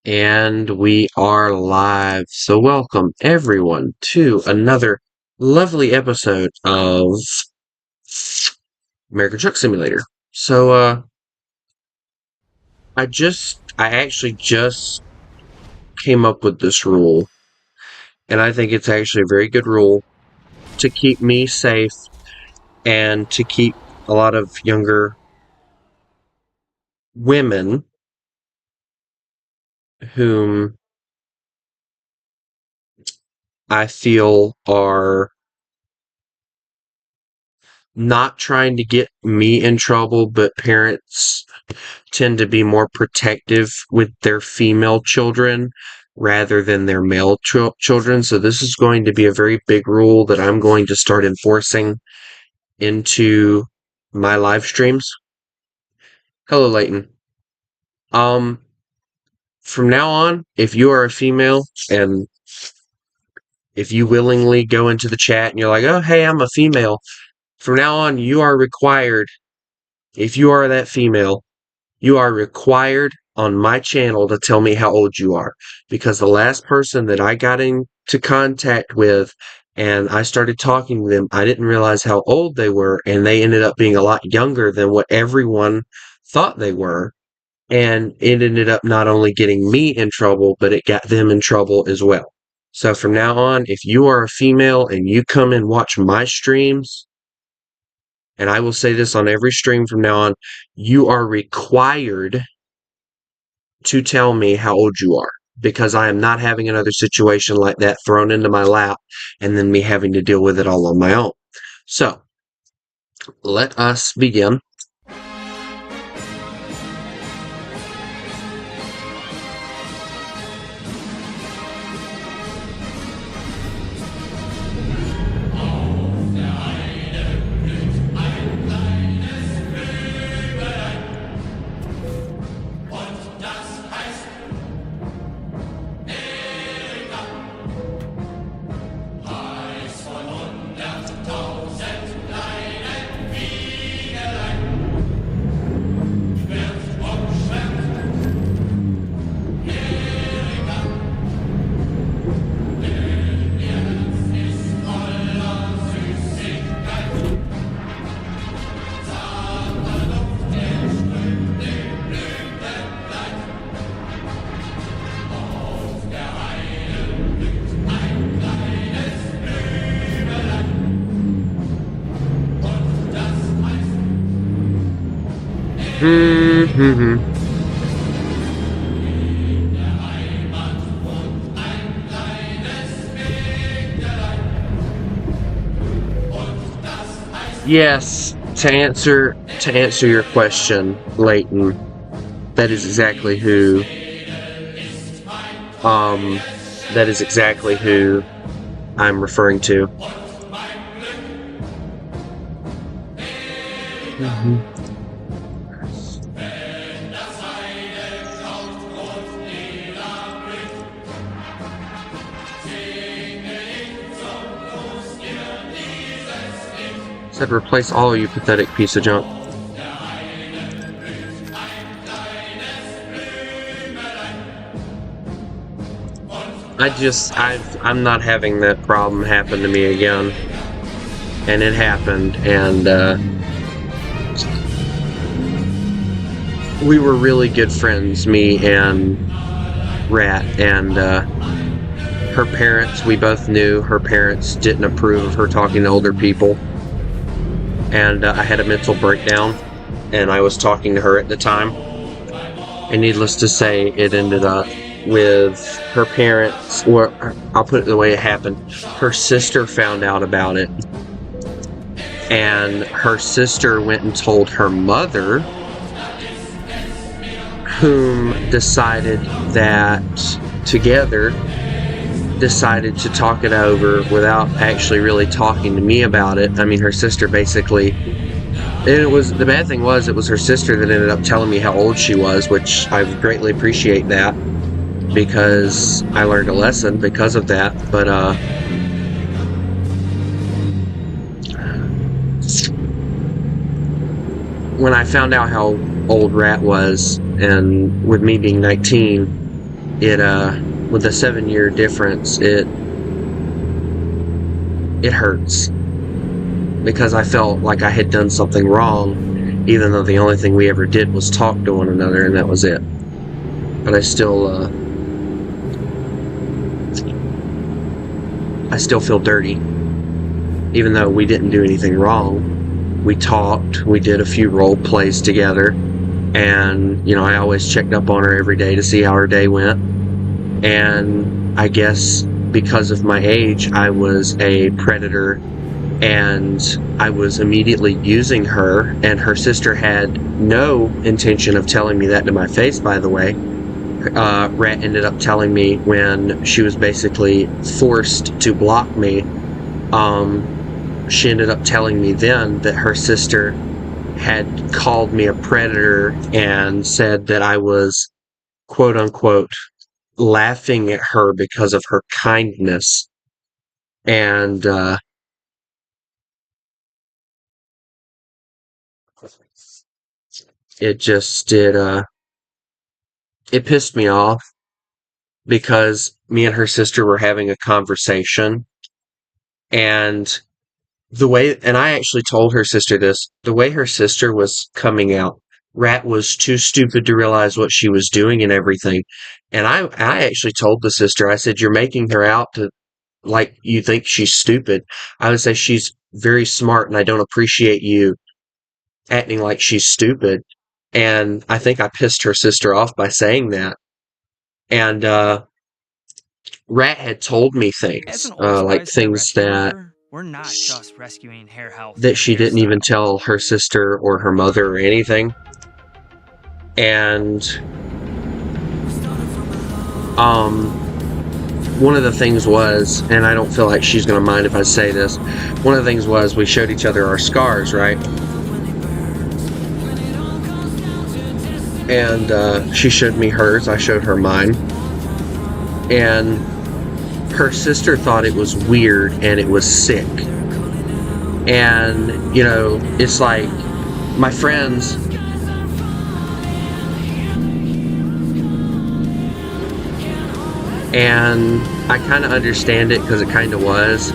And we are live. So welcome everyone to another lovely episode of American Truck Simulator. So I actually just came up with this rule, and I think it's actually a very good rule to keep me safe and to keep a lot of younger women whom I feel are not trying to get me in trouble, but parents tend to be more protective with their female children rather than their male children. So this is going to be a very big rule that I'm going to start enforcing into my live streams. Hello, Leighton. Um, from now on, if you are a female and if you willingly go into the chat and you're like, oh, hey, I'm a female, from now on, you are required, if you are that female, you are required on my channel to tell me how old you are. Because the last person that I got into contact with and I started talking to them, I didn't realize how old they were, and they ended up being a lot younger than what everyone thought they were. And it ended up not only getting me in trouble, but it got them in trouble as well. So from now on, if you are a female and you come and watch my streams, and I will say this on every stream from now on, you are required to tell me how old you are, because I am not having another situation like that thrown into my lap and then me having to deal with it all on my own. So, let us begin. Yes, to answer your question, Leighton, that is exactly who um that is exactly who I'm referring to. Said replace all, you pathetic piece of junk. I'm not having that problem happen to me again. And it happened, and we were really good friends, me and Rat, and her parents, we both knew her parents didn't approve of her talking to older people. And I had a mental breakdown, and I was talking to her at the time. And needless to say, it ended up with her parents, or I'll put it the way it happened. Her sister found out about it, and her sister went and told her mother, whom decided that together decided to talk it over without actually really talking to me about it. I mean, her sister basically, and the bad thing was, it was her sister that ended up telling me how old she was, which I greatly appreciate that, because I learned a lesson because of that. But when I found out how old Rat was, and with me being 19, with a 7-year difference, it hurts because I felt like I had done something wrong, even though the only thing we ever did was talk to one another, and that was it. But I still feel dirty, even though we didn't do anything wrong. We talked, we did a few role plays together, and, you know, I always checked up on her every day to see how her day went. And I guess because of my age, I was a predator, and I was immediately using her, and her sister had no intention of telling me that to my face, by the way. Rat ended up telling me when she was basically forced to block me. She ended up telling me then that her sister had called me a predator and said that I was, quote unquote, laughing at her because of her kindness. And it just it pissed me off because me and her sister were having a conversation, and I actually told her sister this, the way her sister was coming out, Rat was too stupid to realize what she was doing and everything. And I actually told the sister, I said, you're making her out to, like, you think she's stupid. I would say she's very smart, and I don't appreciate you acting like she's stupid. And I think I pissed her sister off by saying that. And Rat had told me things, like things that we're not just rescuing hair health that she didn't even tell her sister or her mother or anything. And one of the things was, and I don't feel like she's gonna mind if I say this, one of the things was we showed each other our scars, right? And she showed me hers, I showed her mine. And her sister thought it was weird and it was sick. And, you know, it's like my friends, and I kind of understand it because it kind of was,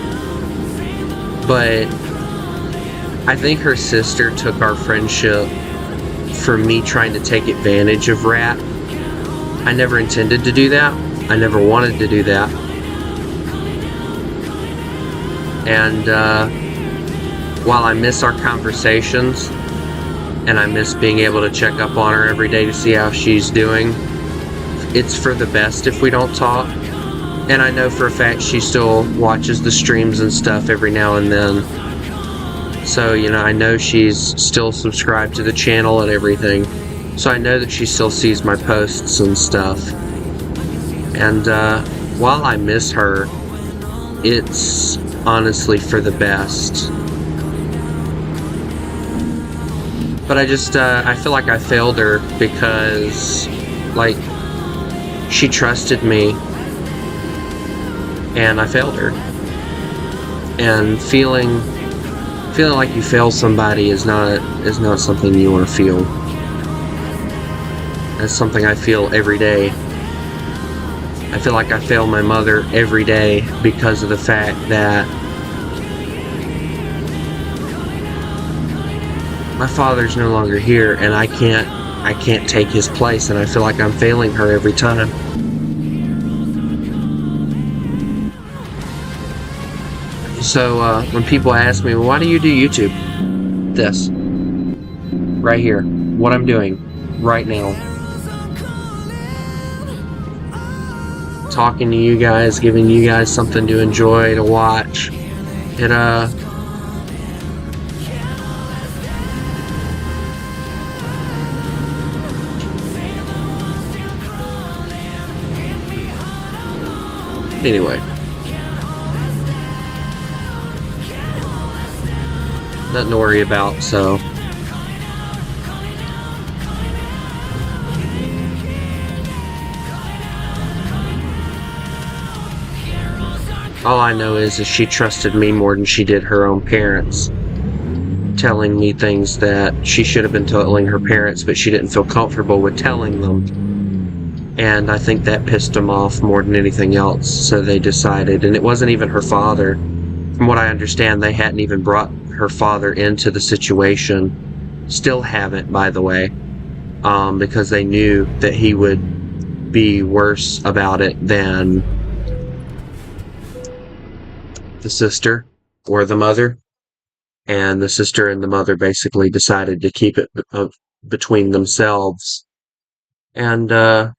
but I think her sister took our friendship for me trying to take advantage of Rat. I never intended to do that. I never wanted to do that. And while I miss our conversations, and I miss being able to check up on her every day to see how she's doing, it's for the best if we don't talk. And I know for a fact she still watches the streams and stuff every now and then. So, you know, I know she's still subscribed to the channel and everything. So I know that she still sees my posts and stuff. And while I miss her, it's honestly for the best. But I just, I feel like I failed her because, like, she trusted me, and I failed her. And feeling like you fail somebody is not something you want to feel. That's something I feel every day. I feel like I fail my mother every day because of the fact that my father's no longer here, and I can't take his place, and I feel like I'm failing her every time. So when people ask me, well, why do you do YouTube? This. Right here. What I'm doing right now. Talking to you guys, giving you guys something to enjoy, to watch. It, anyway. Nothing to worry about, so. All I know is that she trusted me more than she did her own parents, telling me things that she should have been telling her parents, but she didn't feel comfortable with telling them. And I think that pissed him off more than anything else. So they decided, and it wasn't even her father. From what I understand, they hadn't even brought her father into the situation. Still haven't, by the way, because they knew that he would be worse about it than the sister or the mother. And the sister and the mother basically decided to keep it between themselves. And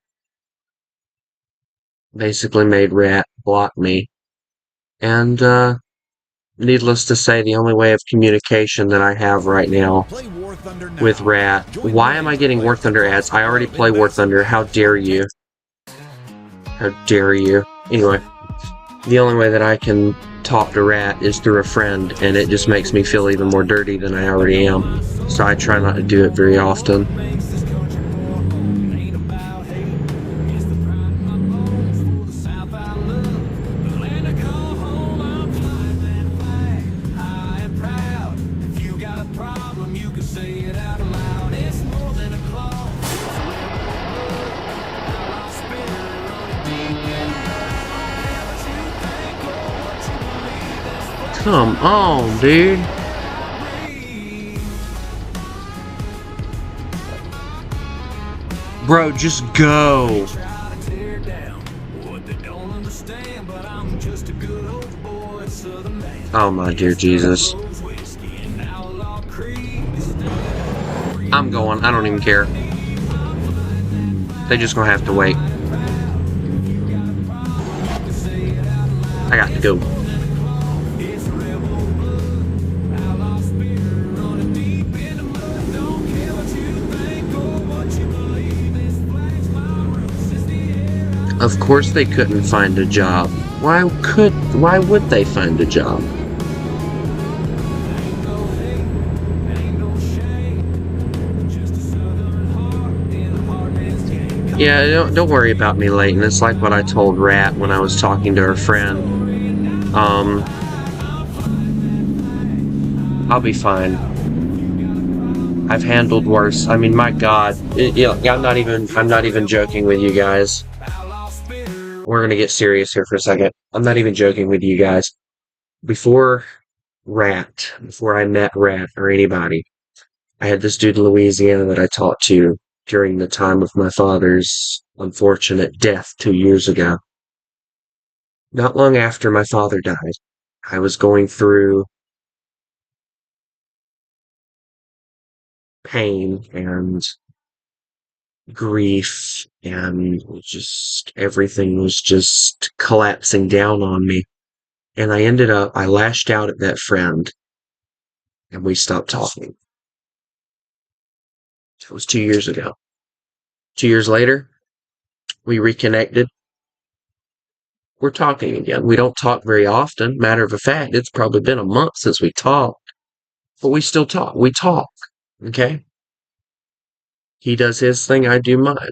basically made Rat block me. And needless to say, the only way of communication that I have right now with Rat. Why am I getting War Thunder ads? I already play War Thunder. How dare you? How dare you? Anyway, the only way that I can talk to Rat is through a friend, and it just makes me feel even more dirty than I already am. So I try not to do it very often. Come on, dude. Bro, just go. Oh my dear Jesus. I'm going. I don't even care. They just gonna have to wait. I got to go. Of course they couldn't find a job. Why would they find a job? Yeah, don't worry about me, Leighton. It's like what I told Rat when I was talking to her friend. I'll be fine. I've handled worse. I mean, my God, I'm not even joking with you guys. We're gonna get serious here for a second. I'm not even joking with you guys. Before I met Rat or anybody, I had this dude in Louisiana that I talked to during the time of my father's unfortunate death 2 years ago. Not long after my father died, I was going through pain and grief, and just everything was just collapsing down on me. And I lashed out at that friend, and we stopped talking. It was 2 years ago. 2 years later, we reconnected. We're talking again. We don't talk very often. Matter of fact, it's probably been a month since we talked, but we still talk. We talk. Okay? He does his thing, I do mine.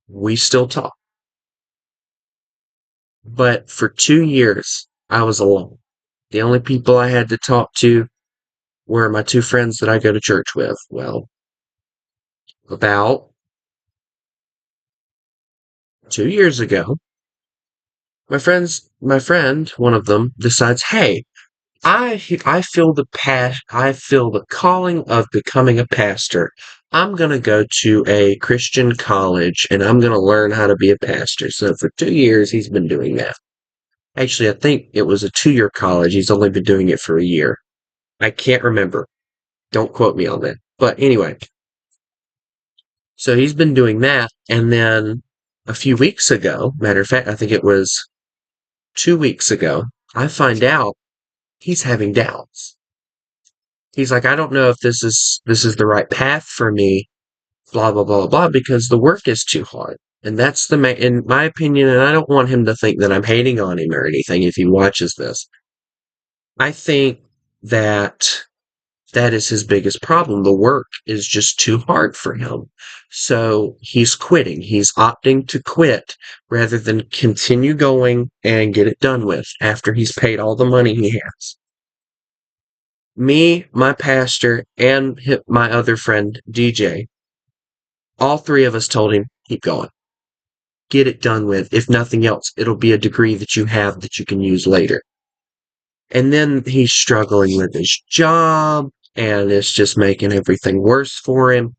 We still talk. But for 2 years, I was alone. The only people I had to talk to were my two friends that I go to church with. Well, about 2 years ago, my friend, one of them, decides, hey, I feel I feel the calling of becoming a pastor. I'm gonna go to a Christian college and I'm gonna learn how to be a pastor. So for 2 years, he's been doing that. Actually, I think it was a 2-year college. He's only been doing it for a year. I can't remember. Don't quote me on that. But anyway, so he's been doing that, and then a few weeks ago, matter of fact, I think it was 2 weeks ago, I find out he's having doubts. He's like, I don't know if this is the right path for me, blah blah blah blah, because the work is too hard. And that's in my opinion, and I don't want him to think that I'm hating on him or anything if he watches this. I think that is his biggest problem. The work is just too hard for him. So he's quitting. He's opting to quit rather than continue going and get it done with after he's paid all the money he has. Me, my pastor, and my other friend, DJ, all three of us told him, keep going. get it done with. If nothing else, it'll be a degree that you have that you can use later. And then he's struggling with his job, and it's just making everything worse for him.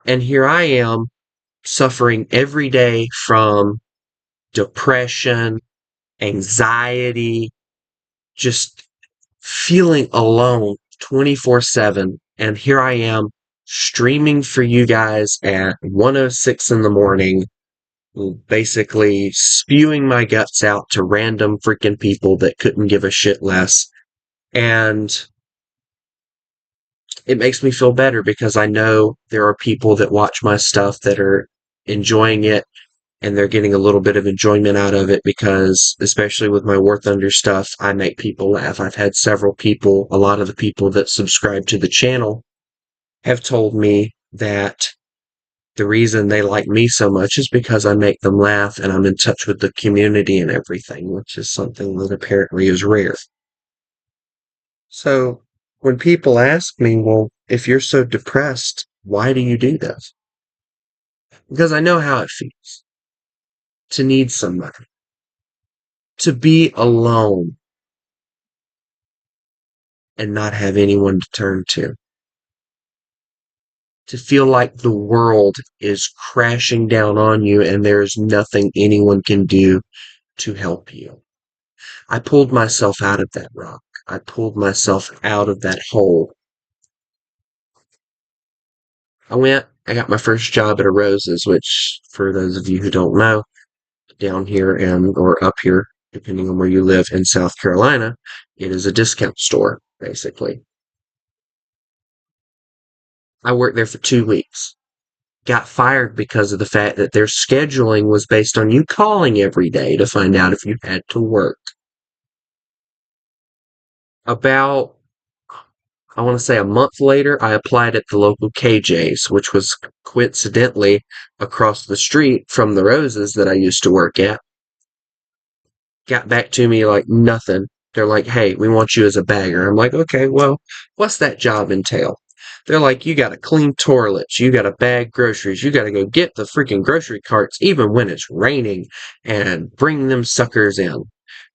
And here I am suffering every day from depression, anxiety, just feeling alone 24/7. And here I am streaming for you guys at 1:06 in the morning, basically spewing my guts out to random freaking people that couldn't give a shit less. And it makes me feel better because I know there are people that watch my stuff that are enjoying it, and they're getting a little bit of enjoyment out of it because, especially with my War Thunder stuff, I make people laugh. I've had several people, a lot of the people that subscribe to the channel have told me that the reason they like me so much is because I make them laugh and I'm in touch with the community and everything, which is something that apparently is rare. So when people ask me, well, if you're so depressed, why do you do this? Because I know how it feels to need somebody, to be alone and not have anyone to turn to feel like the world is crashing down on you and there's nothing anyone can do to help you. I pulled myself out of that rock. I pulled myself out of that hole. I got my first job at a Roses, which, for those of you who don't know, down here and or up here, depending on where you live in South Carolina, it is a discount store, basically. I worked there for 2 weeks. Got fired because of the fact that their scheduling was based on you calling every day to find out if you had to work. About, I want to say a month later, I applied at the local KJ's, which was coincidentally across the street from the Roses that I used to work at. Got back to me like nothing. They're like, hey, we want you as a bagger. I'm like, okay, well, what's that job entail? They're like, you gotta clean toilets, you gotta bag groceries, you gotta go get the freaking grocery carts even when it's raining and bring them suckers in.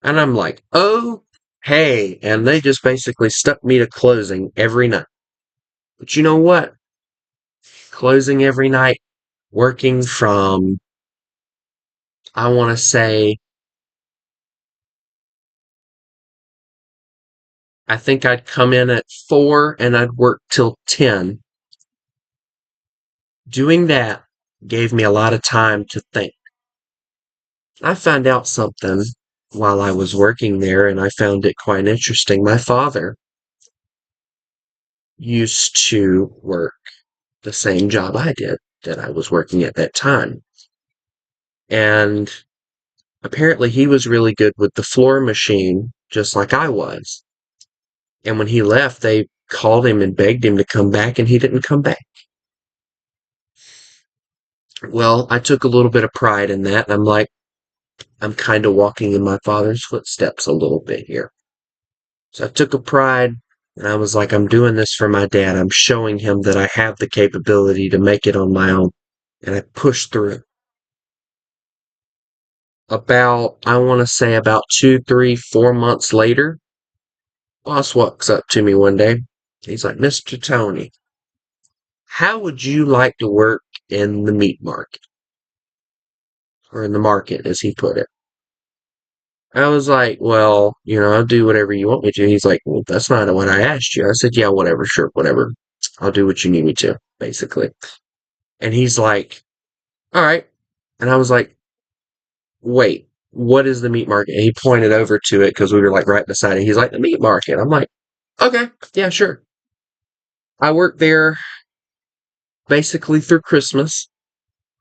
And I'm like, oh, hey. And they just basically stuck me to closing every night. But you know what? Closing every night, working from, I want to say, I think I'd come in at 4 and I'd work till 10. Doing that gave me a lot of time to think. I found out something while I was working there, and I found it quite interesting. My father used to work the same job I did that I was working at that time. And apparently he was really good with the floor machine, just like I was. And when he left, they called him and begged him to come back, and he didn't come back. Well, I took a little bit of pride in that, and I'm like, I'm kind of walking in my father's footsteps a little bit here. So I took a pride, and I was like, I'm doing this for my dad. I'm showing him that I have the capability to make it on my own. And I pushed through. I want to say about 2, 3, 4 months later, boss walks up to me one day. He's like, Mr. Tony, how would you like to work in the meat market? Or in the market, as he put it. I was like, well, I'll do whatever you want me to. He's like, well, that's not what I asked you. I said, yeah, whatever, sure, whatever. I'll do what you need me to, basically. And he's like, all right. And I was like, wait, what is the meat market? And he pointed over to it because we were like right beside it. He's like, the meat market. I'm like, okay, yeah, sure. I worked there basically through Christmas.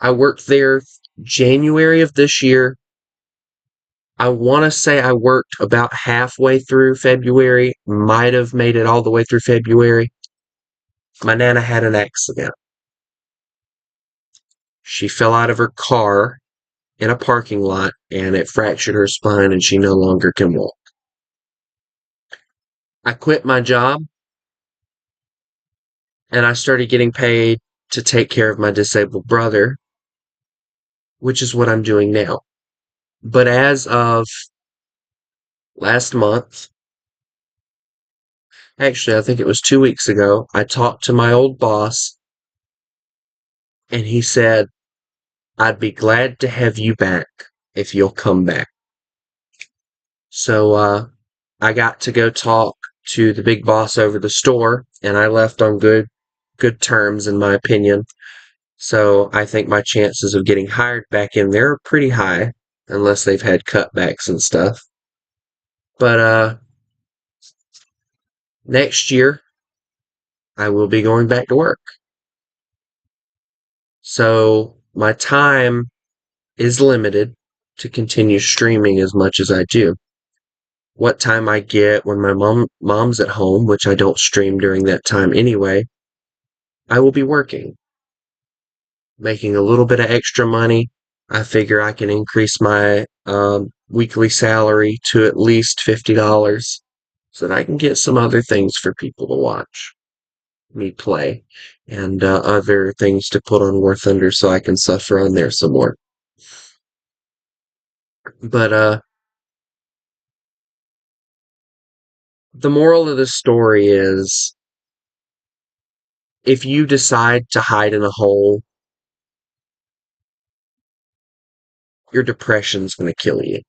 I worked there January of this year. I want to say I worked about halfway through February, might have made it all the way through February. My Nana had an accident. She fell out of her car in a parking lot and it fractured her spine and she no longer can walk. I quit my job and I started getting paid to take care of my disabled brother. which is what I'm doing now. But as of last month, actually, I think it was 2 weeks ago, I talked to my old boss and he said, I'd be glad to have you back if you'll come back. So, I got to go talk to the big boss over the store and I left on good terms in my opinion. So I think my chances of getting hired back in there are pretty high unless they've had cutbacks and stuff. But next year I will be going back to work. So my time is limited to continue streaming as much as I do. What time I get when my mom's at home, which I don't stream during that time anyway, I will be working, making a little bit of extra money. I figure I can increase my weekly salary to at least $50 so that I can get some other things for people to watch me play and other things to put on War Thunder so I can suffer on there some more. But the moral of the story is if you decide to hide in a hole, your depression's going to kill you.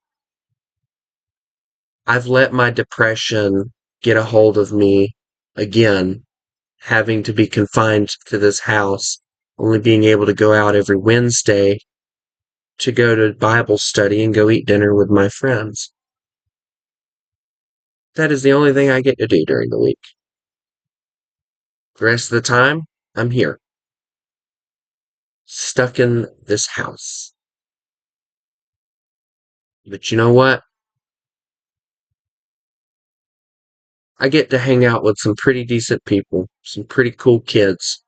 I've let my depression get a hold of me again, having to be confined to this house, only being able to go out every Wednesday to go to Bible study and go eat dinner with my friends. That is the only thing I get to do during the week. The rest of the time, I'm here, stuck in this house. But you know what? I get to hang out with some pretty decent people, some pretty cool kids.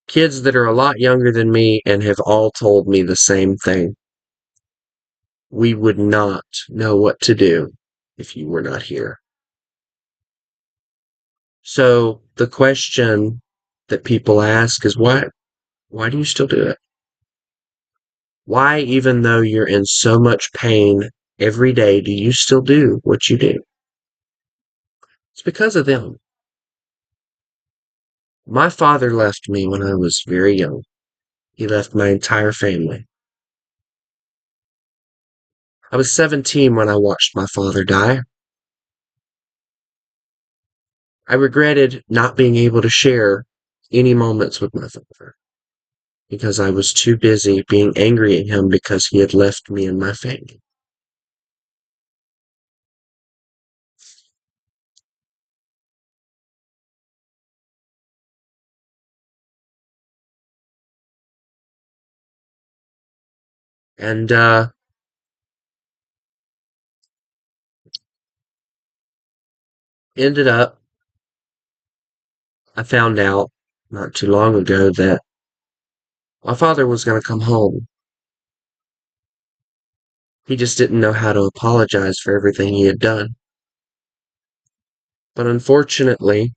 Kids that are a lot younger than me and have all told me the same thing. We would not know what to do if you were not here. So the question that people ask is why do you still do it? Why, even though you're in so much pain every day, do you still do what you do? It's because of them. My father left me when I was very young. He left my entire family. I was 17 when I watched my father die. I regretted not being able to share any moments with my father because I was too busy being angry at him because he had left me and my family. And ended up, I found out not too long ago that my father was going to come home. He just didn't know how to apologize for everything he had done. But unfortunately,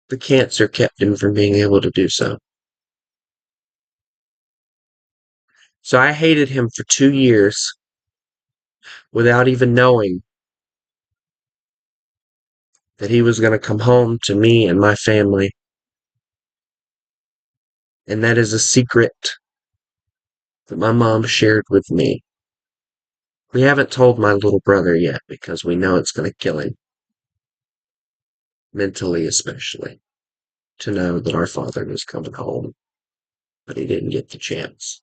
the cancer kept him from being able to do so. So I hated him for 2 years without even knowing that he was going to come home to me and my family. And that is a secret that my mom shared with me. We haven't told my little brother yet because we know it's going to kill him, mentally especially, to know that our father was coming home, but he didn't get the chance.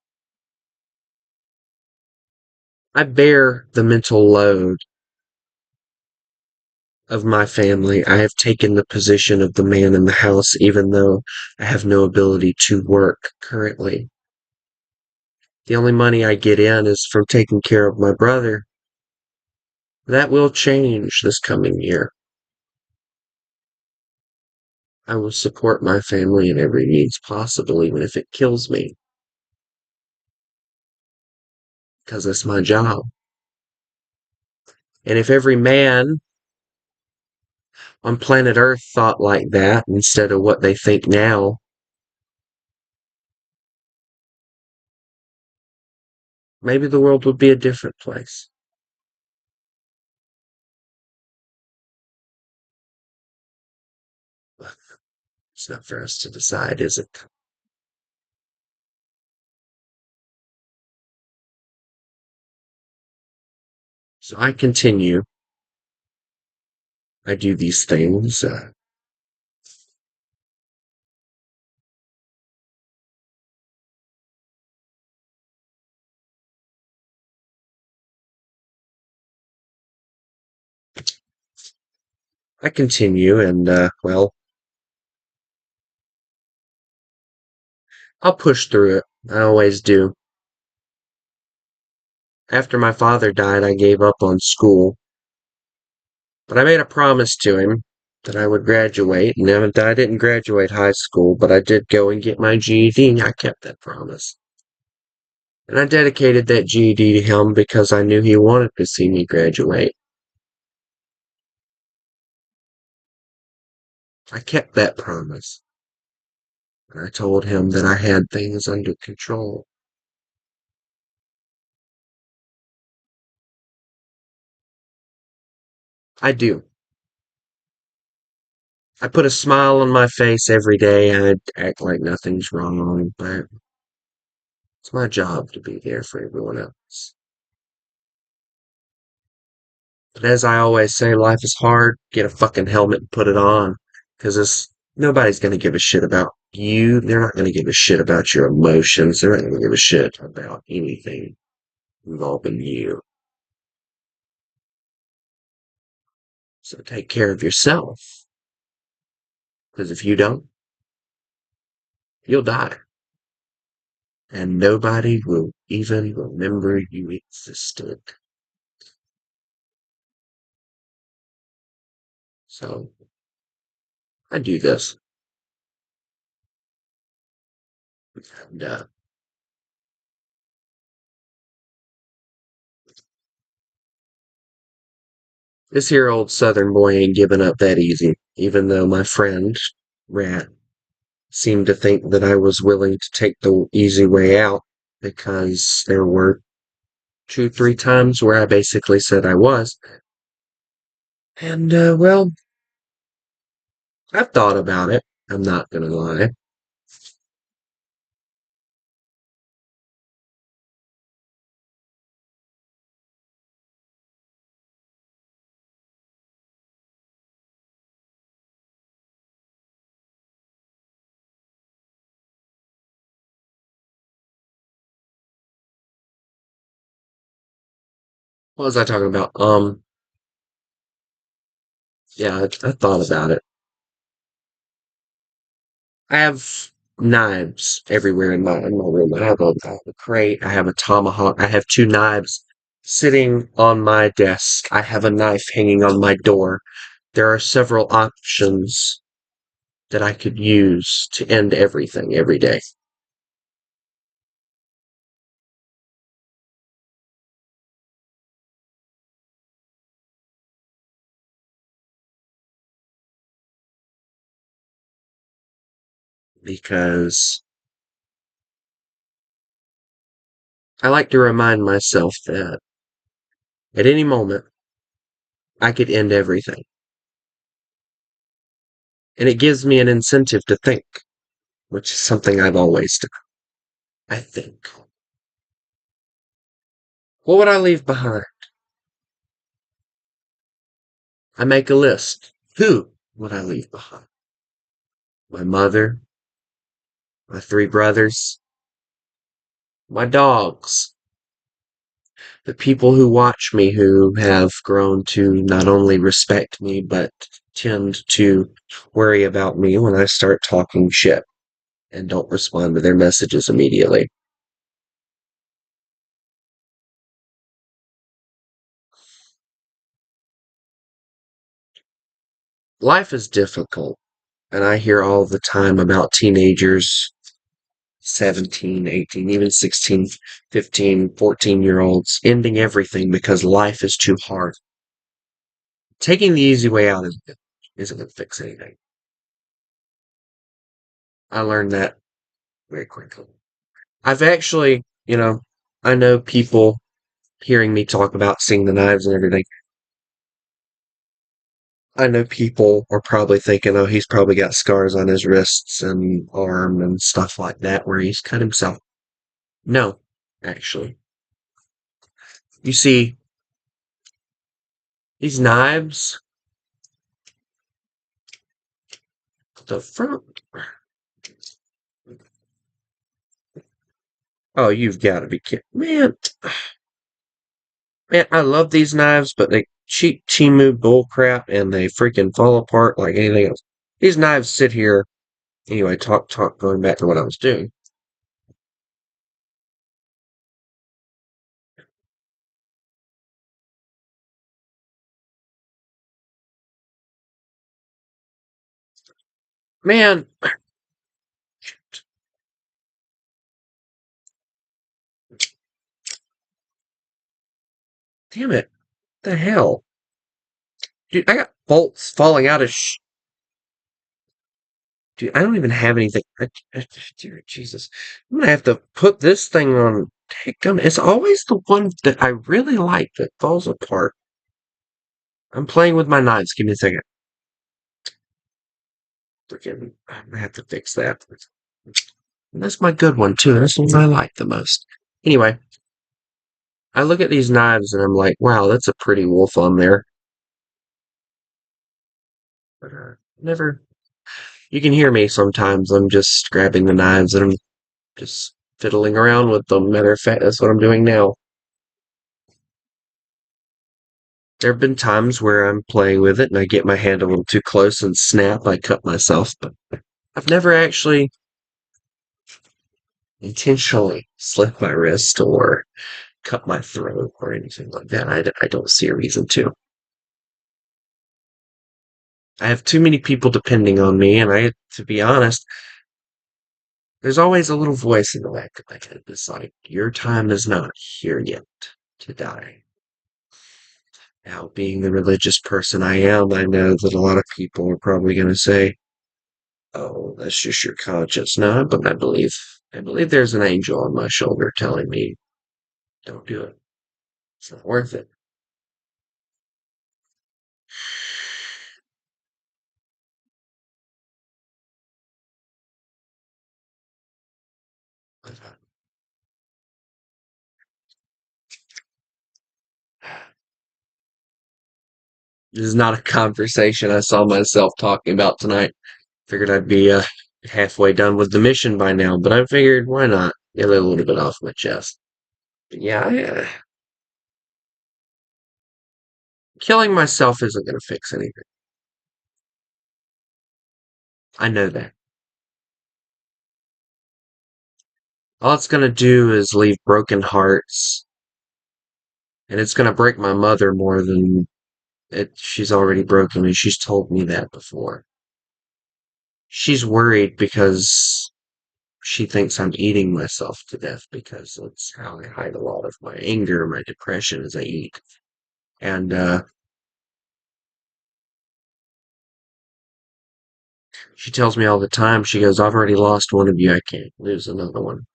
I bear the mental load of my family. I have taken the position of the man in the house, even though I have no ability to work currently. The only money I get in is from taking care of my brother. That will change this coming year. I will support my family in every means possible, even if it kills me. Because it's my job. And if every man on planet Earth thought like that instead of what they think now, maybe the world would be a different place. It's not for us to decide, is it? So I continue. I do these things. I continue, and well, I'll push through it. I always do. After my father died, I gave up on school, but I made a promise to him that I would graduate. And I didn't graduate high school, but I did go and get my GED, and I kept that promise. And I dedicated that GED to him because I knew he wanted to see me graduate. I kept that promise. And I told him that I had things under control. I do. I put a smile on my face every day. I act like nothing's wrong, but it's my job to be there for everyone else. But as I always say, life is hard. Get a fucking helmet and put it on. Because nobody's going to give a shit about you. They're not going to give a shit about your emotions. They're not going to give a shit about anything involving you. So take care of yourself. Because if you don't, you'll die. And nobody will even remember you existed. So I do this. And this here old southern boy ain't giving up that easy, even though my friend, Rat, seemed to think that I was willing to take the easy way out because there were two, three times where I basically said I was. And, well, I've thought about it. I'm not gonna lie. What was I talking about? Yeah, I thought about it. I have knives everywhere in my room. I have a crate. I have a tomahawk. I have two knives sitting on my desk. I have a knife hanging on my door. There are several options that I could use to end everything every day because I like to remind myself that at any moment I could end everything. And it gives me an incentive to think, which is something I've always done. I think. What would I leave behind? I make a list. Who would I leave behind? My mother, my three brothers, my dogs, the people who watch me who have grown to not only respect me, but tend to worry about me when I start talking shit and don't respond to their messages immediately. Life is difficult, and I hear all the time about teenagers 17, 18, even 16, 15, 14-year olds ending everything because life is too hard. Taking the easy way out is good. isn't going to fix anything. I learned that very quickly. I've actually, I know people hearing me talk about seeing the knives and everything. I know people are probably thinking, oh, he's probably got scars on his wrists and arm and stuff like that where he's cut himself. No, actually. You see, these knives, the front. Oh, you've got to be kidding. Man, I love these knives, but they cheap Timu bullcrap and they freaking fall apart like anything else. These knives sit here. Anyway, going back to what I was doing. Man, damn it. The hell? Dude, I got bolts falling out of Dude, I don't even have anything. Dear Jesus. I'm gonna have to put this thing on take gun. It's always the one that I really like that falls apart. I'm playing with my knives. Give me a second. Freaking, I'm gonna have to fix that. And that's my good one too. That's the one I like the most. Anyway, I look at these knives and I'm like, wow, that's a pretty wolf on there. But never. You can hear me sometimes. I'm just grabbing the knives and I'm just fiddling around with them. Matter of fact, that's what I'm doing now. There have been times where I'm playing with it and I get my hand a little too close and snap, I cut myself, but I've never actually intentionally slit my wrist or cut my throat or anything like that. I don't see a reason to. I have too many people depending on me, and to be honest, there's always a little voice in the back of my head that's like, your time is not here yet to die. Now, being the religious person I am, I know that a lot of people are probably going to say, oh, that's just your conscience. No, but I believe there's an angel on my shoulder telling me, don't do it. It's not worth it. This is not a conversation I saw myself talking about tonight. Figured I'd be halfway done with the mission by now, but I figured why not get a little bit off my chest. But yeah, killing myself isn't going to fix anything. I know that. All it's going to do is leave broken hearts, and it's going to break my mother more than she's already broken me. She's told me that before. She's worried because she thinks I'm eating myself to death because that's how I hide a lot of my anger, my depression as I eat. And she tells me all the time, she goes, I've already lost one of you, I can't lose another one.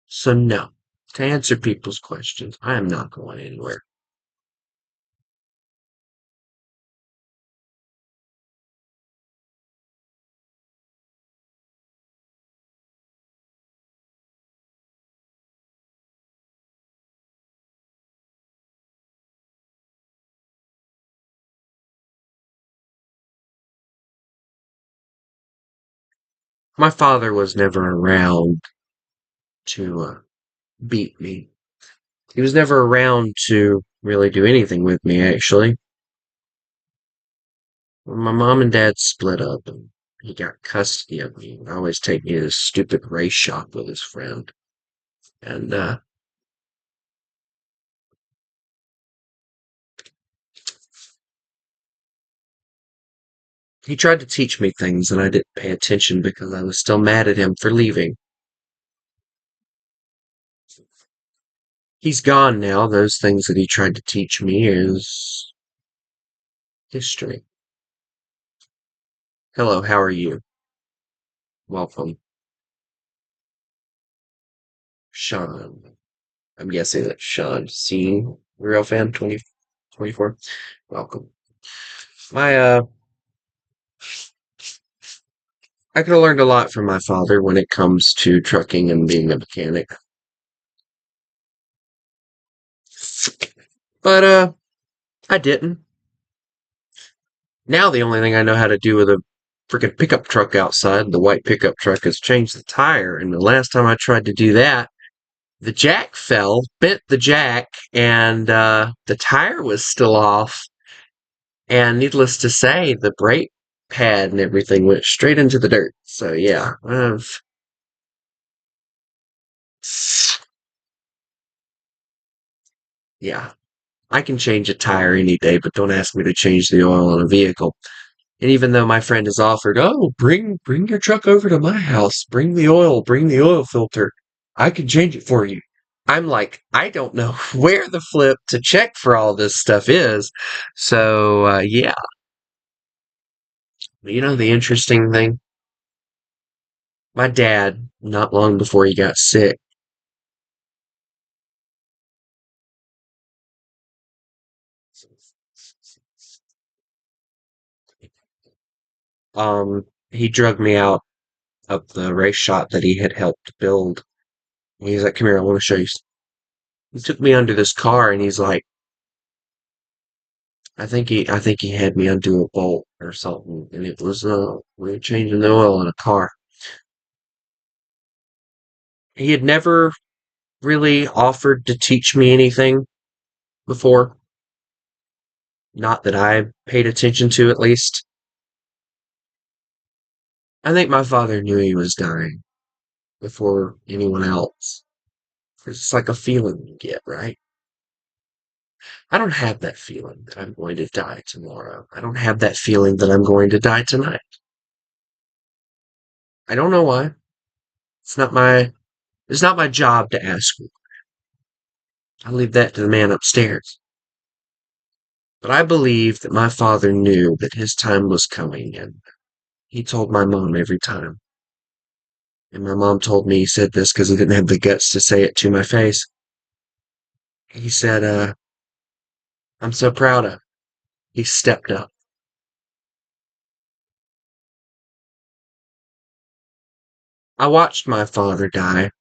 So no, to answer people's questions, I am not going anywhere. My father was never around to beat me. He was never around to really do anything with me, actually. When my mom and dad split up and he got custody of me, he'd always take me to this stupid race shop with his friend. And he tried to teach me things and I didn't pay attention because I was still mad at him for leaving. He's gone now. Those things that he tried to teach me is History. Hello, how are you? Welcome. Sean. I'm guessing that's Sean C. Real fan 2024. Welcome. My I could have learned a lot from my father when it comes to trucking and being a mechanic. But I didn't. Now the only thing I know how to do with a freaking pickup truck outside, the white pickup truck, is change the tire. And the last time I tried to do that, the jack fell, bent the jack, and the tire was still off. And needless to say, the brake pad and everything went straight into the dirt. So yeah, yeah, I can change a tire any day, but don't ask me to change the oil on a vehicle. And even though my friend has offered, oh, bring your truck over to my house, bring the oil filter, I can change it for you. I'm like, I don't know where the flip to check for all this stuff is. So yeah, you know the interesting thing, my dad, not long before he got sick, he drugged me out of the race shop that he had helped build. And he's like, "Come here, I want to show you." He took me under this car, and he's like, I think he had me undo a bolt or something, and it was we were changing the oil in a car. He had never really offered to teach me anything before, not that I paid attention to at least. I think my father knew he was dying before anyone else. It's like a feeling you get, right? I don't have that feeling that I'm going to die tomorrow. I don't have that feeling that I'm going to die tonight. I don't know why. It's not my it's not my job to ask. I leave that to the man upstairs. But I believe that my father knew that his time was coming, and he told my mom every time. And my mom told me he said this because he didn't have the guts to say it to my face. He said, I'm so proud of him. He stepped up. I watched my father die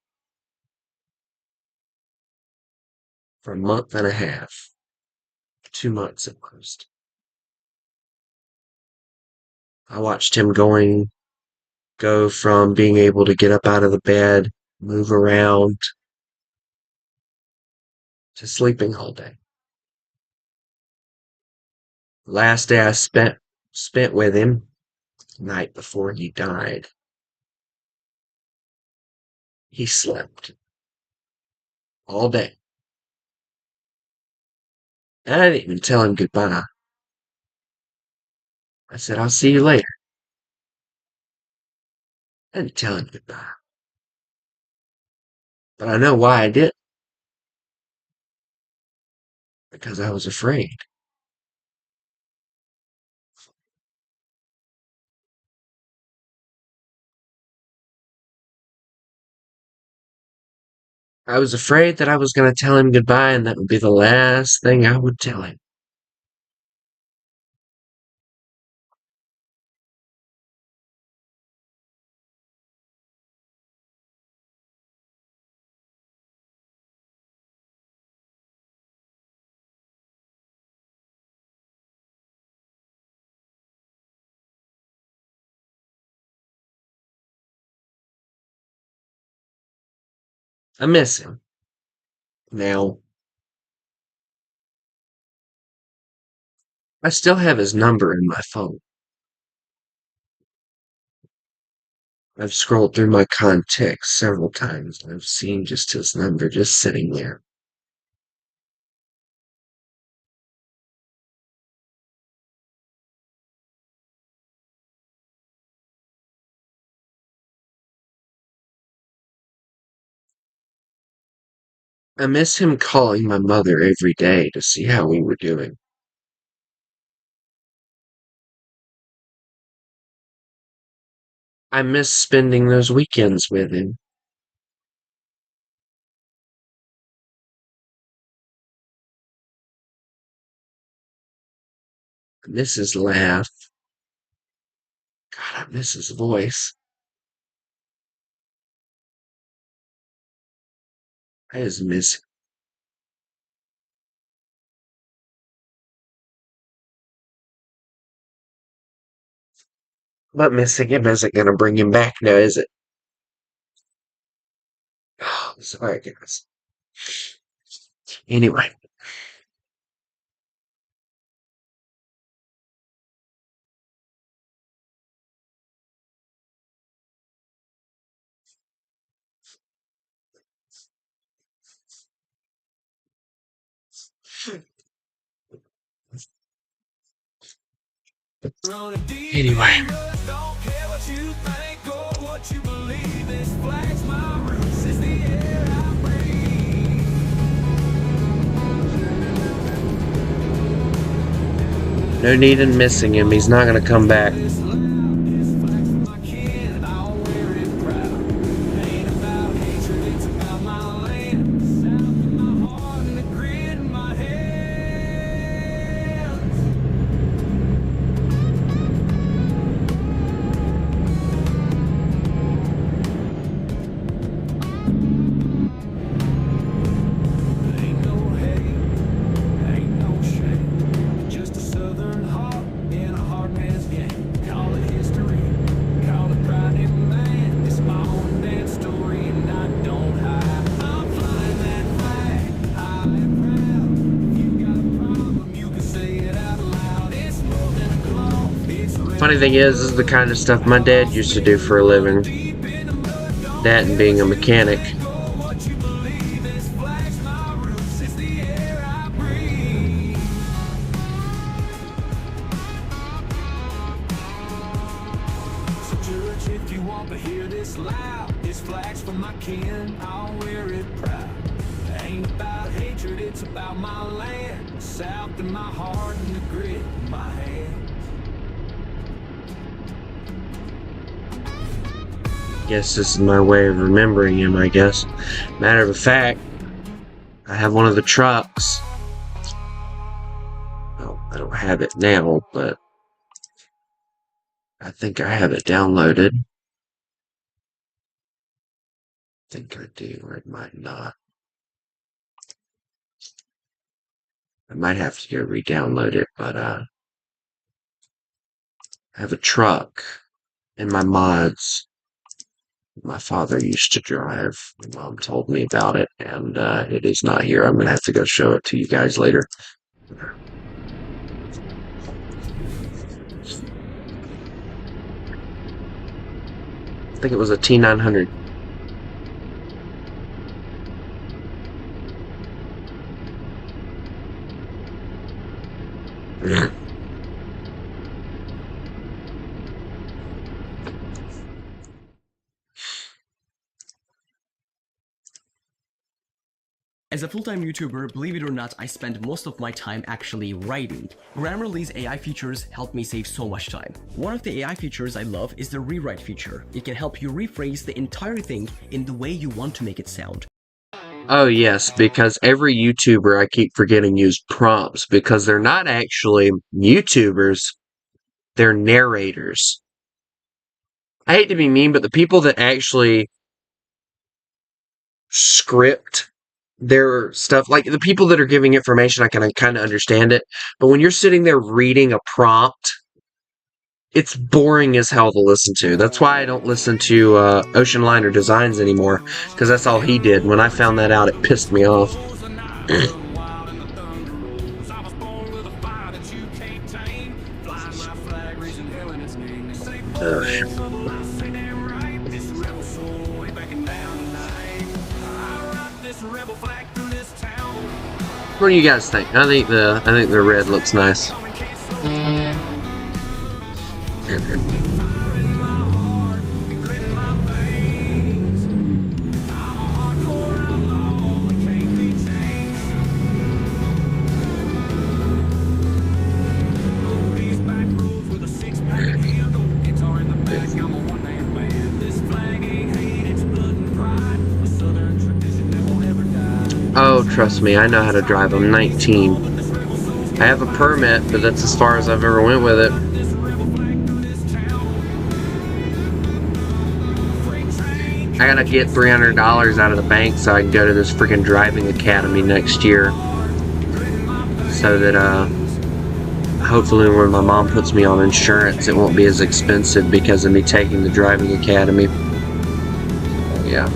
for a month and a half, 2 months at most. I watched him go from being able to get up out of the bed, move around, to sleeping all day. Last day I spent with him, night before he died, he slept all day. And I didn't even tell him goodbye. I said, I'll see you later. I didn't tell him goodbye. But I know why I did. Because I was afraid. I was afraid that I was going to tell him goodbye and that would be the last thing I would tell him. I miss him. Now, I still have his number in my phone. I've scrolled through my contacts several times and I've seen just his number just sitting there. I miss him calling my mother every day to see how we were doing. I miss spending those weekends with him. I miss his laugh. God, I miss his voice. I just miss. But missing him isn't gonna bring him back now, is it? Oh, sorry, guys. Anyway. Anyway. No need in missing him. He's not gonna come back. Funny thing is, this is the kind of stuff my dad used to do for a living. That and being a mechanic. If you want to hear this loud, this flag's for my kin, I'll wear it proud. Ain't about hatred, it's about my land, south in my heart and the grit in my hands. Guess this is my way of remembering him, I guess. Matter of fact, I have one of the trucks. Well, I don't have it now, but I think I have it downloaded. I think I do, or it might not. I might have to go re-download it, but I have a truck in my mods. My father used to drive. My mom told me about it, and it is not here. I'm going to have to go show it to you guys later. I think it was a T900. As a full-time YouTuber, believe it or not, I spend most of my time actually writing. Grammarly's AI features help me save so much time. One of the AI features I love is the rewrite feature. It can help you rephrase the entire thing in the way you want to make it sound. Oh yes, because every YouTuber I keep forgetting use prompts because they're not actually YouTubers, they're narrators. I hate to be mean, but the people that actually script their stuff, like the people that are giving information, I can kind of understand it. But when you're sitting there reading a prompt, it's boring as hell to listen to. That's why I don't listen to Ocean Liner Designs anymore, because that's all he did. When I found that out, it pissed me off. What do you guys think? I think the red looks nice. Oh, trust me, I know how to drive. I'm 19. I have a permit, but that's as far as I've ever went with it. I gotta get $300 out of the bank so I can go to this freaking driving academy next year. So that, hopefully when my mom puts me on insurance, it won't be as expensive because of me taking the driving academy. Yeah.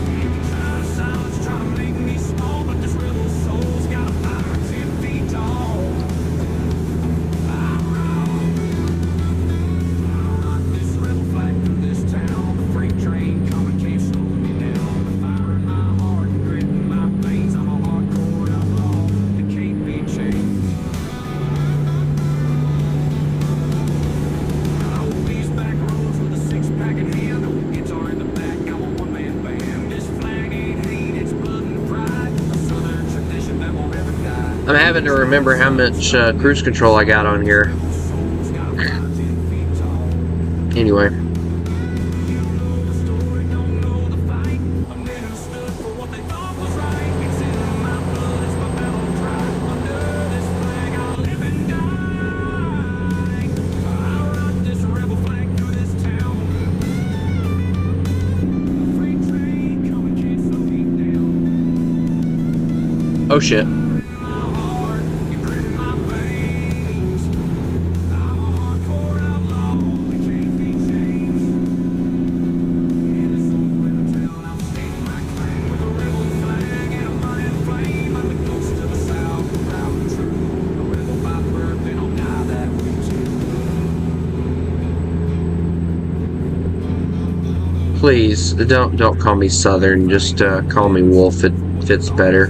I'm having to remember how much cruise control I got on here. Anyway. Oh shit. Please don't call me Southern. Just call me Wolf. It fits better.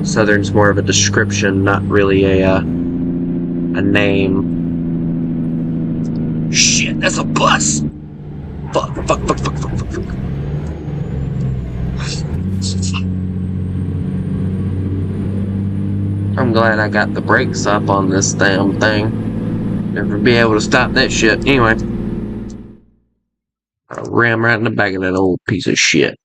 Southern's more of a description, not really a name. Shit, that's a bus! Fuck. I'm glad I got the brakes up on this damn thing. Never be able to stop that shit. Anyway. I'll ram right in the back of that old piece of shit.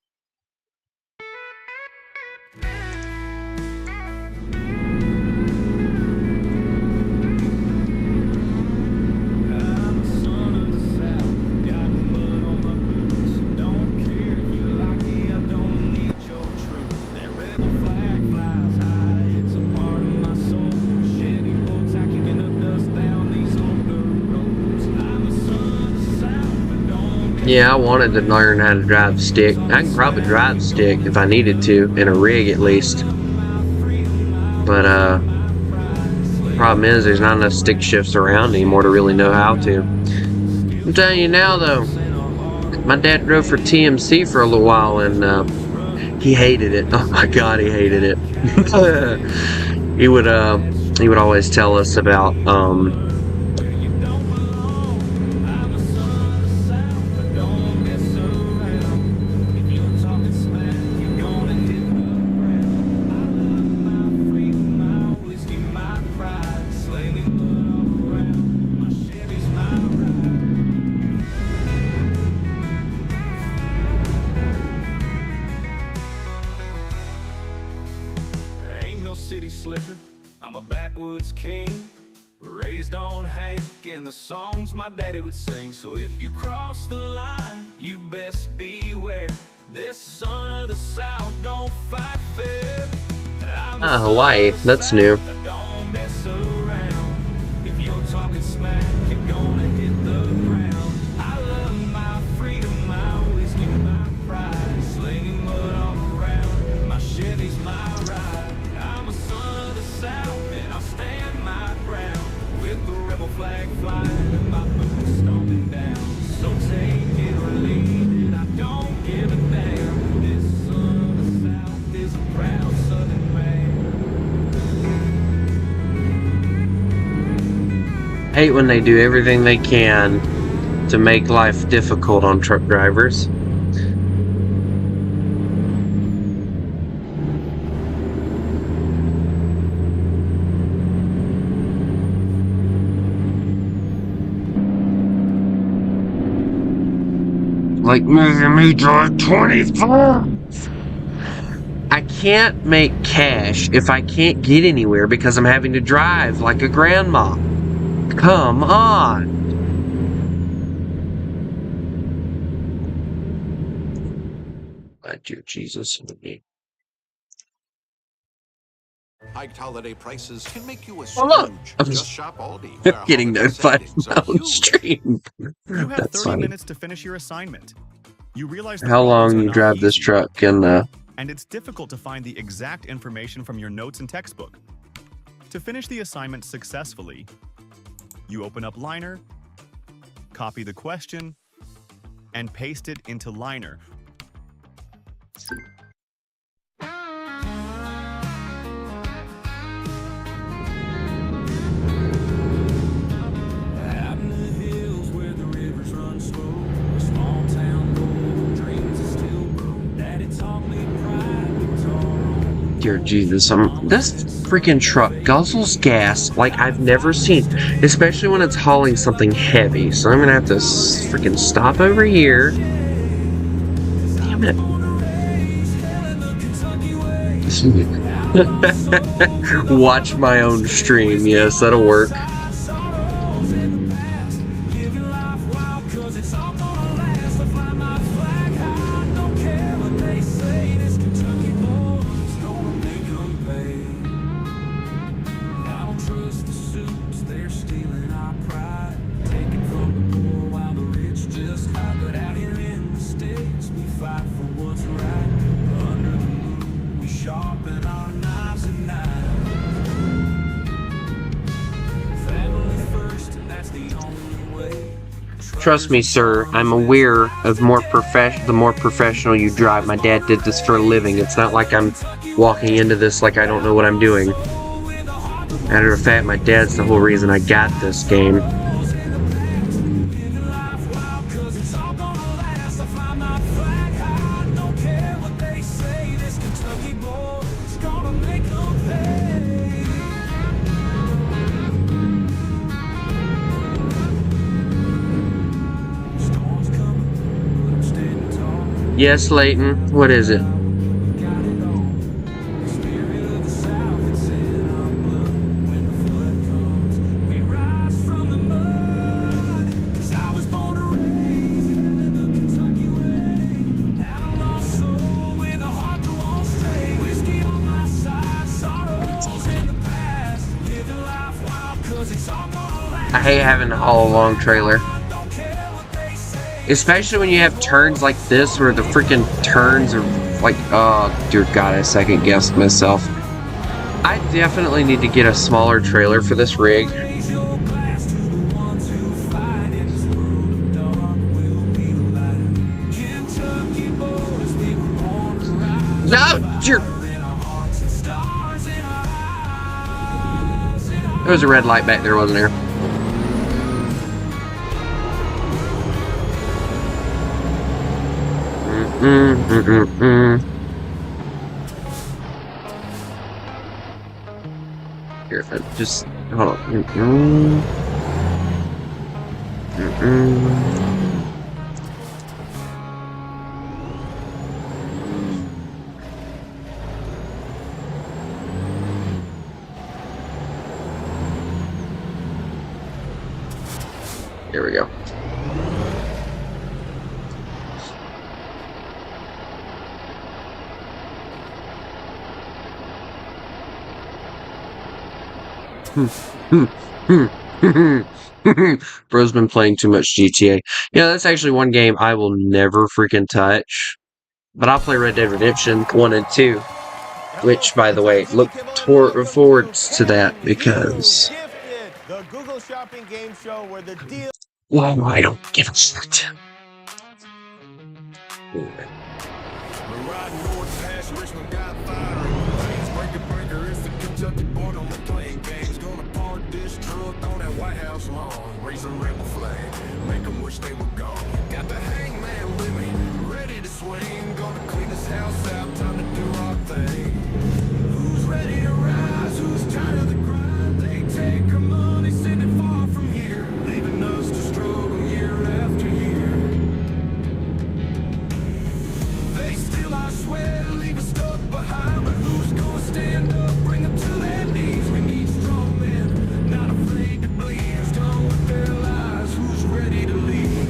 Yeah, I wanted to learn how to drive stick. I can probably drive stick if I needed to, in a rig at least. But, problem is, there's not enough stick shifts around anymore to really know how to. I'm telling you now, though, my dad drove for TMC for a little while, and, he hated it. Oh my god, he hated it. He would always tell us about, city slicker, I'm a backwoods king, raised on Hank and the songs my daddy would sing. So if you cross the line, you best beware. This son of the South don't fight fair. Hawaii, that's new. Don't mess around. If you're talking smack, you're gonna hit the ground. I love my freedom, my whiskey, my pride, slinging mud all around. My Chevy's my ride. I'm a son of the South, and I'll stand my ground with the rebel flag flying and my boots stomping down. So take it or leave it, I don't give a damn. This son of the Hate when they do everything they can to make life difficult on truck drivers. Like making me drive 24. I can't make cash if I can't get anywhere because I'm having to drive like a grandma. Come on. My dear Jesus. Hiked holiday prices can make you a Oh, look. Scrooge. I'm Just just shop Aldi. where getting holiday notified savings on are huge. stream. You have That's 30 funny. minutes to finish your assignment. You realize the How problems long are you not drive this easy, truck and and it's difficult to find the exact information from your notes and textbook. To finish the assignment successfully, you open up Liner, copy the question, and paste it into Liner. Out in the hills where the rivers run slow, a small town boy dreams of still broke. Daddy taught me pride, guitar on dear Jesus, this freaking truck guzzles gas like I've never seen, especially when it's hauling something heavy. So I'm gonna have to freaking stop over here. Damn it. Watch my own stream. Yes, that'll work. Trust me, sir, I'm aware of the more professional you drive. My dad did this for a living. It's not like I'm walking into this like I don't know what I'm doing. Matter of fact, my dad's the whole reason I got this game. Yes, Layton, what is it? I hate having to haul a long trailer. Especially when you have turns like this where the freaking turns are like, oh, dear God, I second guessed myself. I definitely need to get a smaller trailer for this rig. No, dear. There was a red light back there, wasn't there? Here, if I just hold on. There we go. Bro's been playing too much GTA. Yeah, that's actually one game I will never freaking touch. But I'll play Red Dead Redemption 1 and 2. Which, by the way, look forward to that because... The Google Shopping Game Show where the deal... Why I don't give a shit. We're riding north past Richmond, got fire. Breaker, it's the Kentucky border. We're playing games, gonna park this this truck on that White House lawn, raise a rebel flag, make them wish they were gone. Got the hangman with me, ready to swing, gonna clean this house out, time to do our thing. Who's ready to rise, who's tired of the grind? They take our money, send it far from here, leaving us to struggle year after year. They steal our sweat, leave us stuck behind, but who's gonna stand up, bring them to their knees? We need strong men, not afraid to bleed, who's done with their lives, who's ready to lead.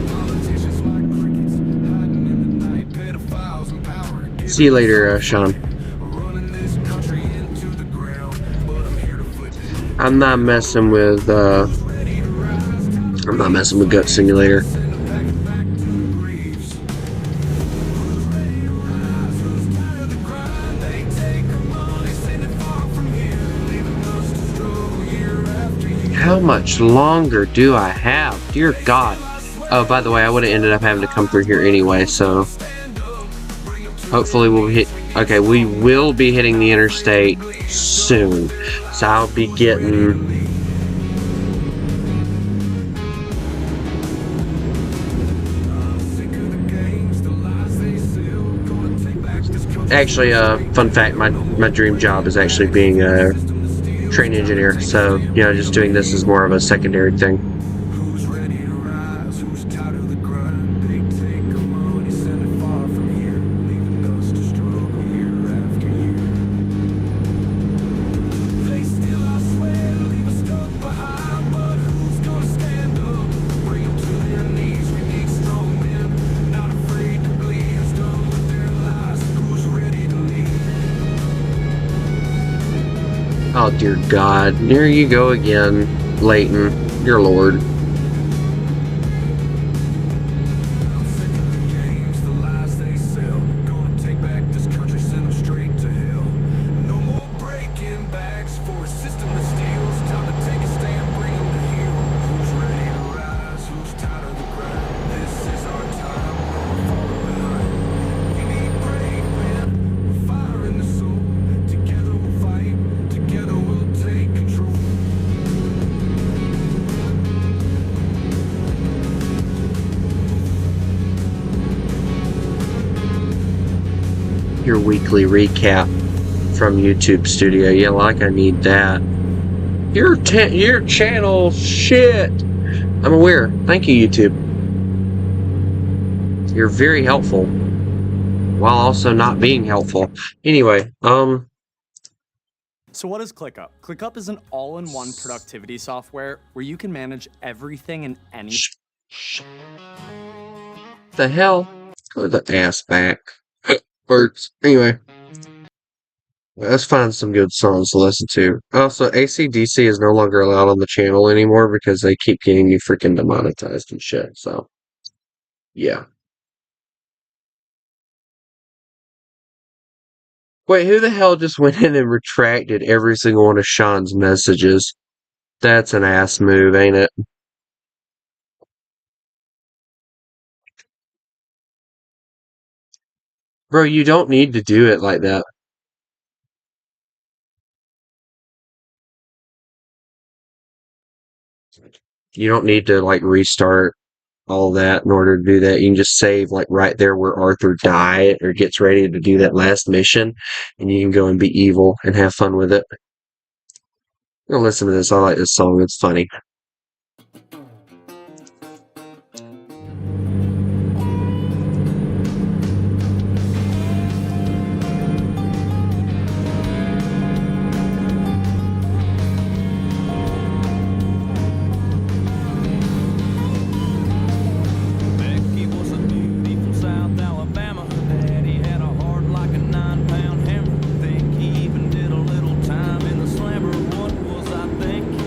Politicians like crickets, hiding in the night, pedophiles in power. See you later, Sean. Running this country into the ground, but I'm here to flip it. I'm not messing with Gut Simulator. Send them back to the graves. Who's ready to rise, who's tired of the grind? They take our money, send it far from here, leaving us to struggle year after year. How much longer do I have? Dear God. Oh, by the way, I would have ended up having to come through here anyway, so hopefully we'll hit. Okay, we will be hitting the interstate soon, so I'll be getting. Actually, fun fact: my dream job is actually being a train engineer. So just doing this is more of a secondary thing. Who's ready to rise, who's tired of the grind? They take our money, send it far from here, leaving us to struggle year after year. They steal our sweat, leave us stuck behind, but who's gonna stand up, bring them to their knees? We need strong men, not afraid to bleed, who's done with their lives, who's ready to lead. Oh dear God! There you go again, Leighton. Dear Lord. I'm sick of the games, the lies they sell. Gonna take back this country, send them straight to hell. No more breaking backs for a system that steals. Time to take a stand, bring them to heel. Who's ready to rise? Who's tired of the grind? This is our time, we're falling behind. We need brave men, with fire in the soul. Together we'll fight, together we'll take control. Your weekly recap from YouTube Studio. Yeah, like I need that. Your channel shit. I'm aware. Thank you, YouTube. You're very helpful, while also not being helpful. Anyway, So what is ClickUp? ClickUp is an all-in-one productivity software where you can manage everything and any. the hell? Go the ass back. Birds. Anyway, let's find some good songs to listen to. Also, AC/DC is no longer allowed on the channel anymore because they keep getting you freaking demonetized and shit. So, yeah. Wait, who the hell just went in and retracted every single one of Sean's messages? That's an ass move, ain't it? Bro, you don't need to do it like that. You don't need to restart all that in order to do that. You can just save right there where Arthur died or gets ready to do that last mission, and you can go and be evil and have fun with it. Go listen to this. I like this song. It's funny. Becky was a beautiful South Alabama. Daddy had a heart like a 9-pound hammer. Think he even did a little time in the slammer. What was I thinking?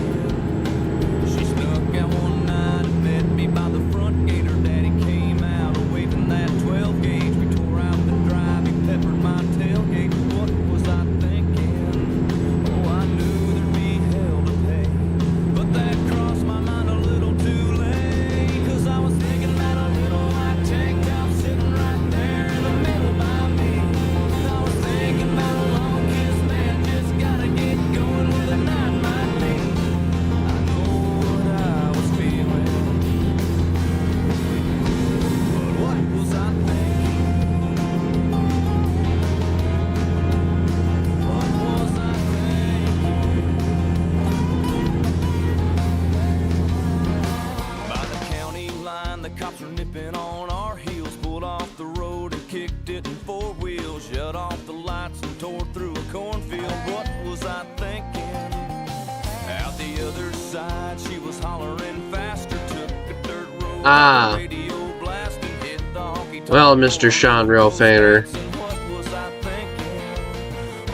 was hollering faster, took a dirt road, Ah. radio blast and hit the honky-tonk. Well, Mr. Sean Real Fanner. What was I thinking?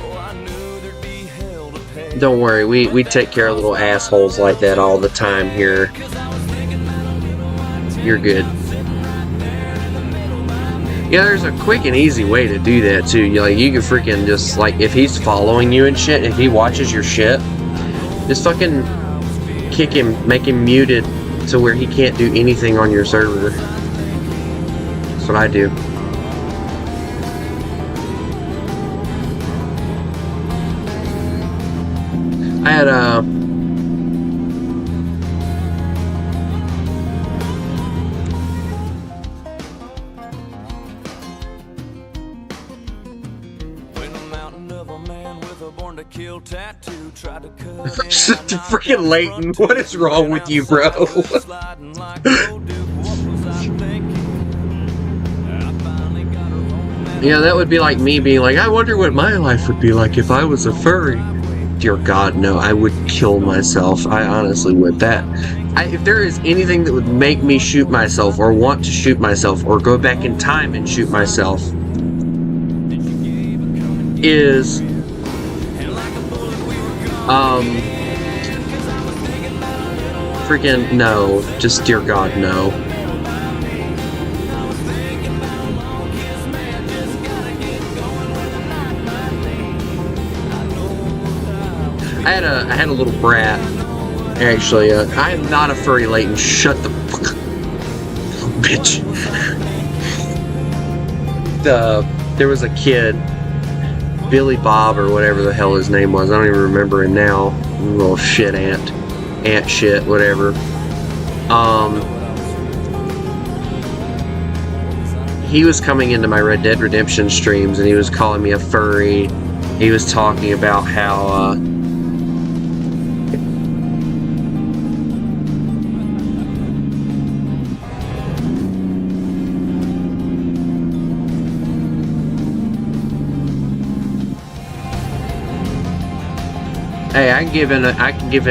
Oh, I knew there'd be hell to pay. Don't worry, we take care of little assholes like that all the time here. You're good. Yeah, there's a quick and easy way to do that too. You can freaking just, like, if he's following you and shit, if he watches your shit, just fucking kick him, make him muted to where he can't do anything on your server. That's what I do. I had When a mountain of a man with a born to kill tattoo tried to cut in, freaking Leighton, what is wrong with you, bro? sliding like old Duke. What was I thinking? I finally got her home and Yeah, that would be like me being like, I wonder what my life would be like if I was a furry. Dear God, no, I would kill myself. I honestly would. If there is anything that would make me shoot myself or want to shoot myself or go back in time and shoot myself, is freaking no. Just dear God, no. I had a little brat. Actually, I am not a furry, Leighton. Shut the fuck up, bitch. There was a kid, Billy Bob or whatever the hell his name was. I don't even remember him now. Little shit ant shit, whatever. He was coming into my Red Dead Redemption streams and he was calling me a furry. He was talking about how hey, I can give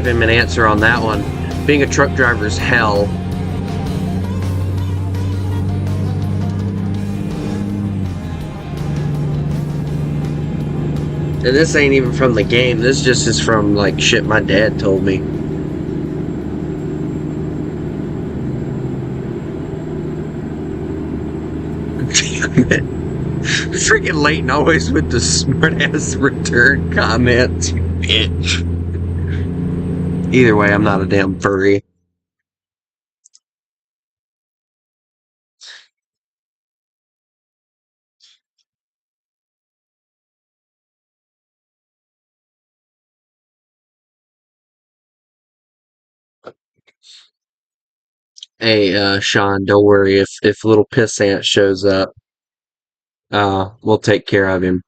him an answer on that one. Being a truck driver is hell. And this ain't even from the game. This just is from, like, shit my dad told me. Damn it. Freaking Leighton always with the smart-ass return comments, you bitch. Either way, I'm not a damn furry. Hey, Sean, don't worry. If little pissant shows up, we'll take care of him.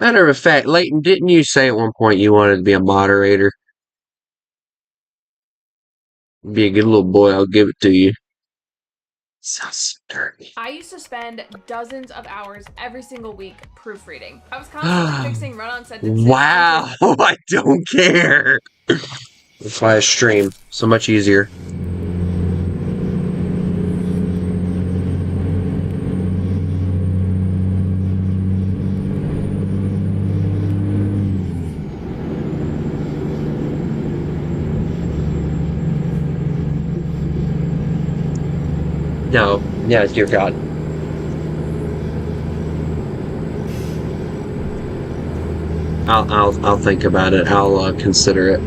Matter of fact, Leighton, didn't you say at one point you wanted to be a moderator? Be a good little boy, I'll give it to you. Sounds dirty. I used to spend dozens of hours every single week proofreading. I was constantly fixing run-on sentences. Wow, I don't care. That's why I stream. So much easier. No, yeah, dear God. I'll think about it. I'll consider it.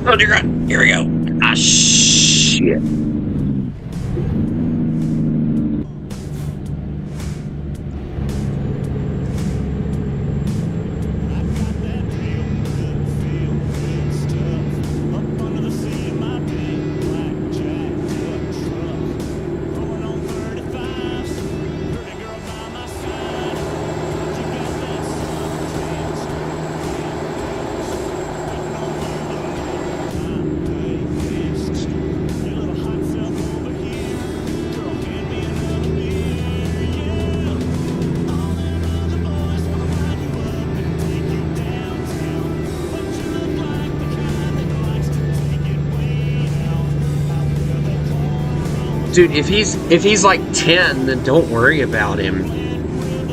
Oh dear God! Here we go. Ah shit. Dude, if he's like 10, then don't worry about him.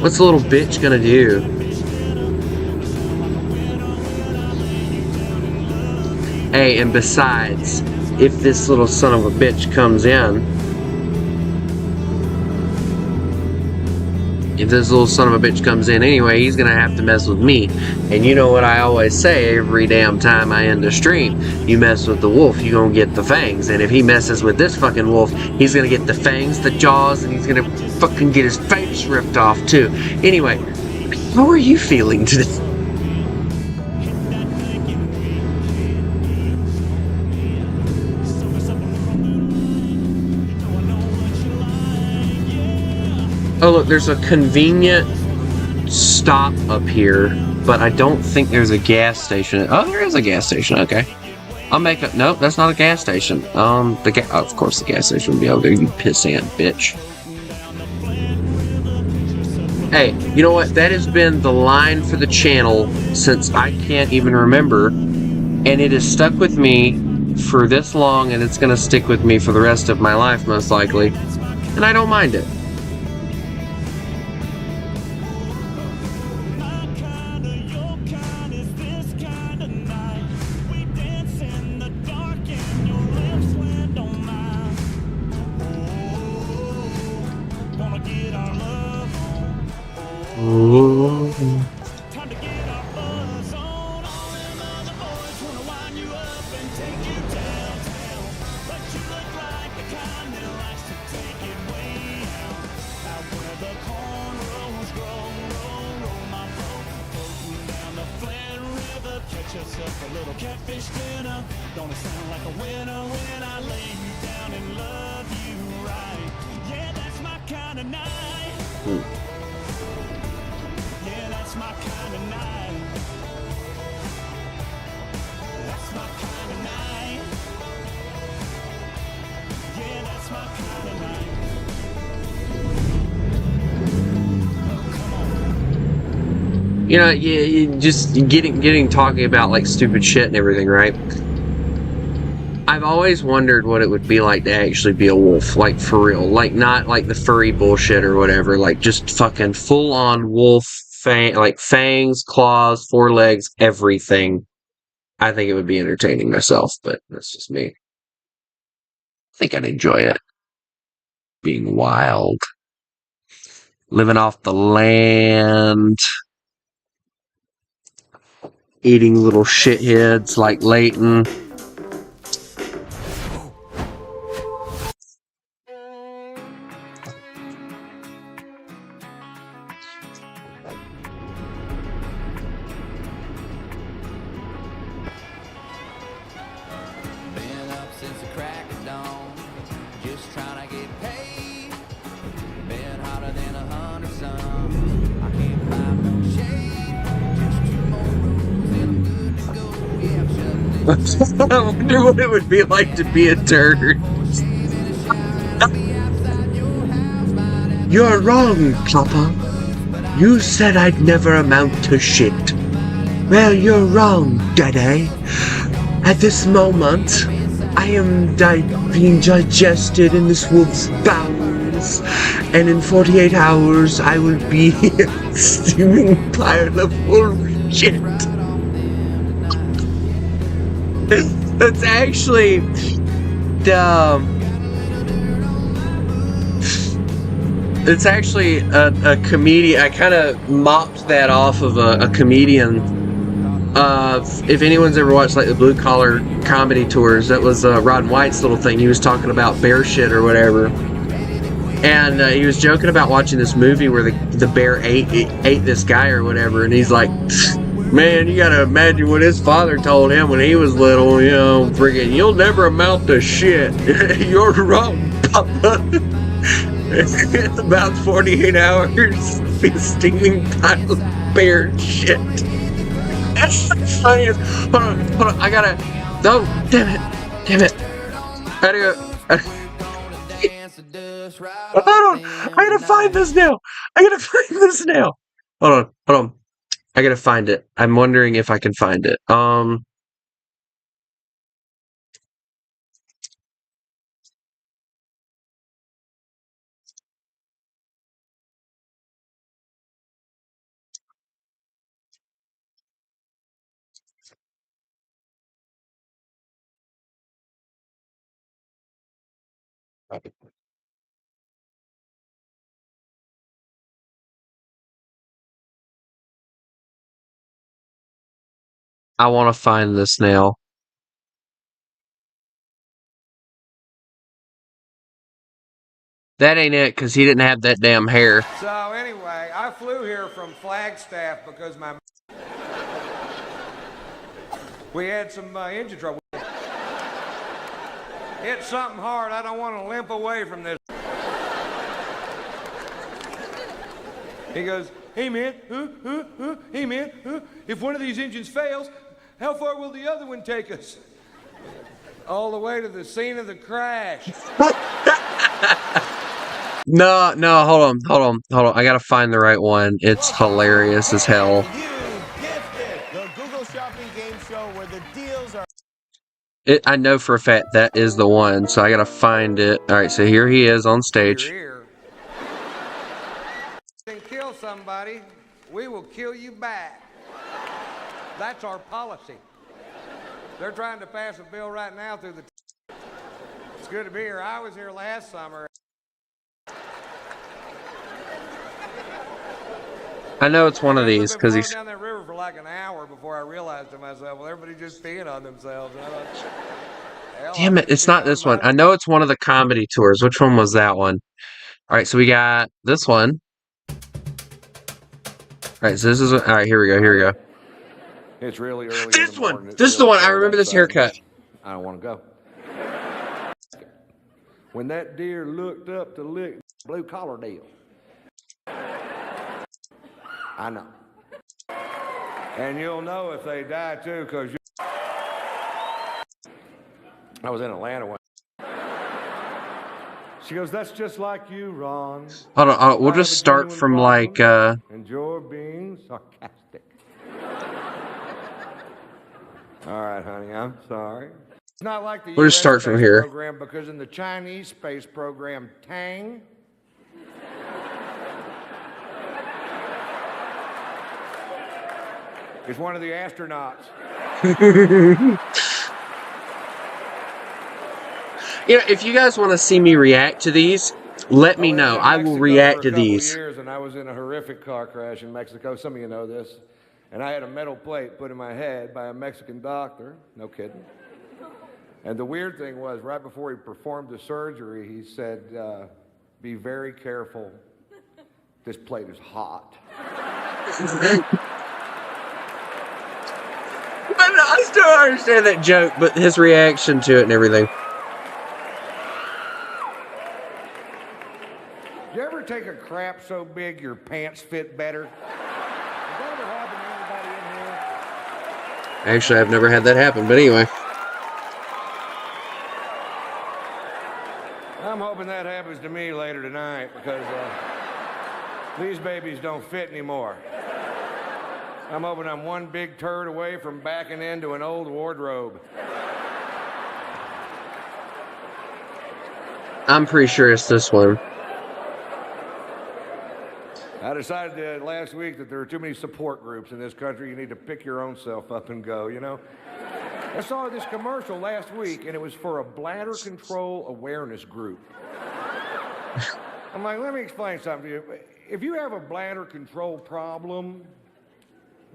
What's the little bitch gonna do? Hey, and besides, if this little son of a bitch comes in, anyway, he's gonna have to mess with me. And you know what I always say every damn time I end a stream? You mess with the wolf, you gonna get the fangs. And if he messes with this fucking wolf, he's gonna get the fangs, the jaws, and he's gonna fucking get his face ripped off too. Anyway, how are you feeling today? Oh look, there's a convenient stop up here, but I don't think there's a gas station. Oh, there is a gas station. Okay, I'll make a. Nope, that's not a gas station. Of course, the gas station will be over there. You pissant bitch. Hey, you know what? That has been the line for the channel since I can't even remember, and it has stuck with me for this long, and it's gonna stick with me for the rest of my life, most likely, and I don't mind it. You know, you just getting talking about like stupid shit and everything, right? I've always wondered what it would be like to actually be a wolf, like for real, like not like the furry bullshit or whatever, like just fucking full on wolf, like fangs, claws, forelegs, everything. I think it would be entertaining myself, but that's just me. I think I'd enjoy it. Being wild, living off the land. Eating little shitheads like Leighton. Been up since the crack of dawn, just trying to get paid. Been hotter than 100 suns. I can't find no shade. Just 2 more rows and I'm good to go. Yeah, I'm shutting this. I wonder what it would be like to be a turd. You're wrong, Clopper. You said I'd never amount to shit. Well, you're wrong, Daddy. At this moment, I am being digested in this wolf's bowels, and in 48 hours, I will be a steaming pile of wolf shit. That's actually it's actually a comedian. I kind of mopped that off of a comedian. If anyone's ever watched like the Blue Collar Comedy Tours, that was Ron White's little thing. He was talking about bear shit or whatever, and he was joking about watching this movie where the bear ate this guy or whatever, and he's like, man, you gotta imagine what his father told him when he was little, you know, friggin' you'll never amount to shit. You're wrong, Papa. In about 48 hours, be a steaming pile of bear shit. That's the funniest. Hold on, I gotta. No, damn it. I gotta go. Hold on, I gotta find this now. Hold on. I gotta find it. I'm wondering if I can find it. I want to find this now. That ain't it, because he didn't have that damn hair. So anyway, I flew here from Flagstaff because we had some engine trouble. Hit something hard. I don't want to limp away from this. He goes, hey man, hey man, if one of these engines fails, how far will the other one take us? All the way to the scene of the crash. No, hold on. I gotta find the right one. It's hilarious as hell. You gifted the Google Shopping Game Show where the deals are. I know for a fact that is the one, so I gotta find it. Alright, so here he is on stage. Your ear. And kill somebody, we will kill you back. That's our policy. They're trying to pass a bill right now through the. It's good to be here. I was here last summer. I know it's one of these, I've been because he's... floating down that river for like an hour before I realized to myself, well, everybody just peeing on themselves. And I thought, hell, Damn it, it's not this one. I know it's one of the comedy tours. Which one was that one? Alright, so we got this one. Alright, so this is... Alright, here we go. It's really early. This one! This is the one! I remember this haircut. I don't want to go. When that deer looked up to lick blue collar deal. I know. And you'll know if they die too, because I was in Atlanta one. She goes, that's just like you, Ron. Hold on, we'll just start from like, And you're being sarcastic. All right, honey, I'm sorry. It's not like the We'll just US start from space here. program, because in the Chinese space program, Tang, is one of the astronauts. You know, if you guys want to see me react to these, let me know. I will react to these. Years, and I was in a horrific car crash in Mexico. Some of you know this. And I had a metal plate put in my head by a Mexican doctor. No kidding. And the weird thing was, right before he performed the surgery, he said, be very careful. This plate is hot. I still don't understand that joke, but his reaction to it and everything. You ever take a crap so big your pants fit better? Has that ever happened to anybody in here? Actually, I've never had that happen, but anyway. I'm hoping that happens to me later tonight because these babies don't fit anymore. I'm hoping I'm one big turd away from backing into an old wardrobe. I'm pretty sure it's this one. I decided last week that there are too many support groups in this country. You need to pick your own self up and go, you know? I saw this commercial last week, and it was for a bladder control awareness group. I'm like, let me explain something to you. If you have a bladder control problem,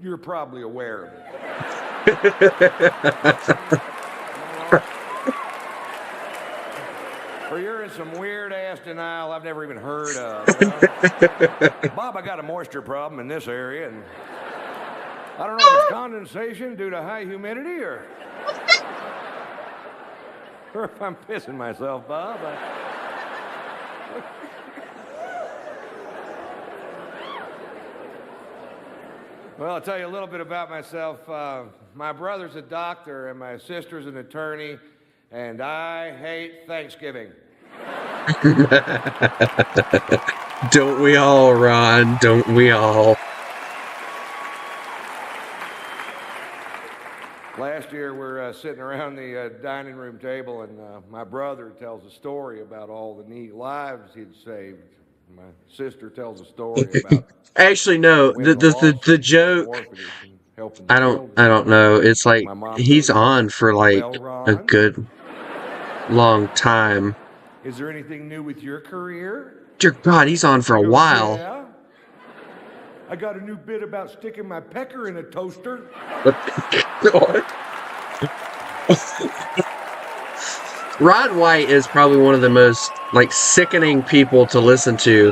you're probably aware of it. Or you're in some weird-ass denial I've never even heard of. You know? Bob, I got a moisture problem in this area, and I don't know if it's condensation due to high humidity or if I'm pissing myself, Bob. Well, I'll tell you a little bit about myself. My brother's a doctor, and my sister's an attorney, and I hate Thanksgiving. Don't we all, Ron? Don't we all? Last year, we're sitting around the dining room table, and my brother tells a story about all the neat lives he'd saved. My sister tells a story about. Actually, no. The joke. I don't know. It's like he's on for like a good long time. Is there anything new with your career? Dear God, he's on for a He goes, while. Yeah. I got a new bit about sticking my pecker in a toaster. Rod White is probably one of the most like sickening people to listen to,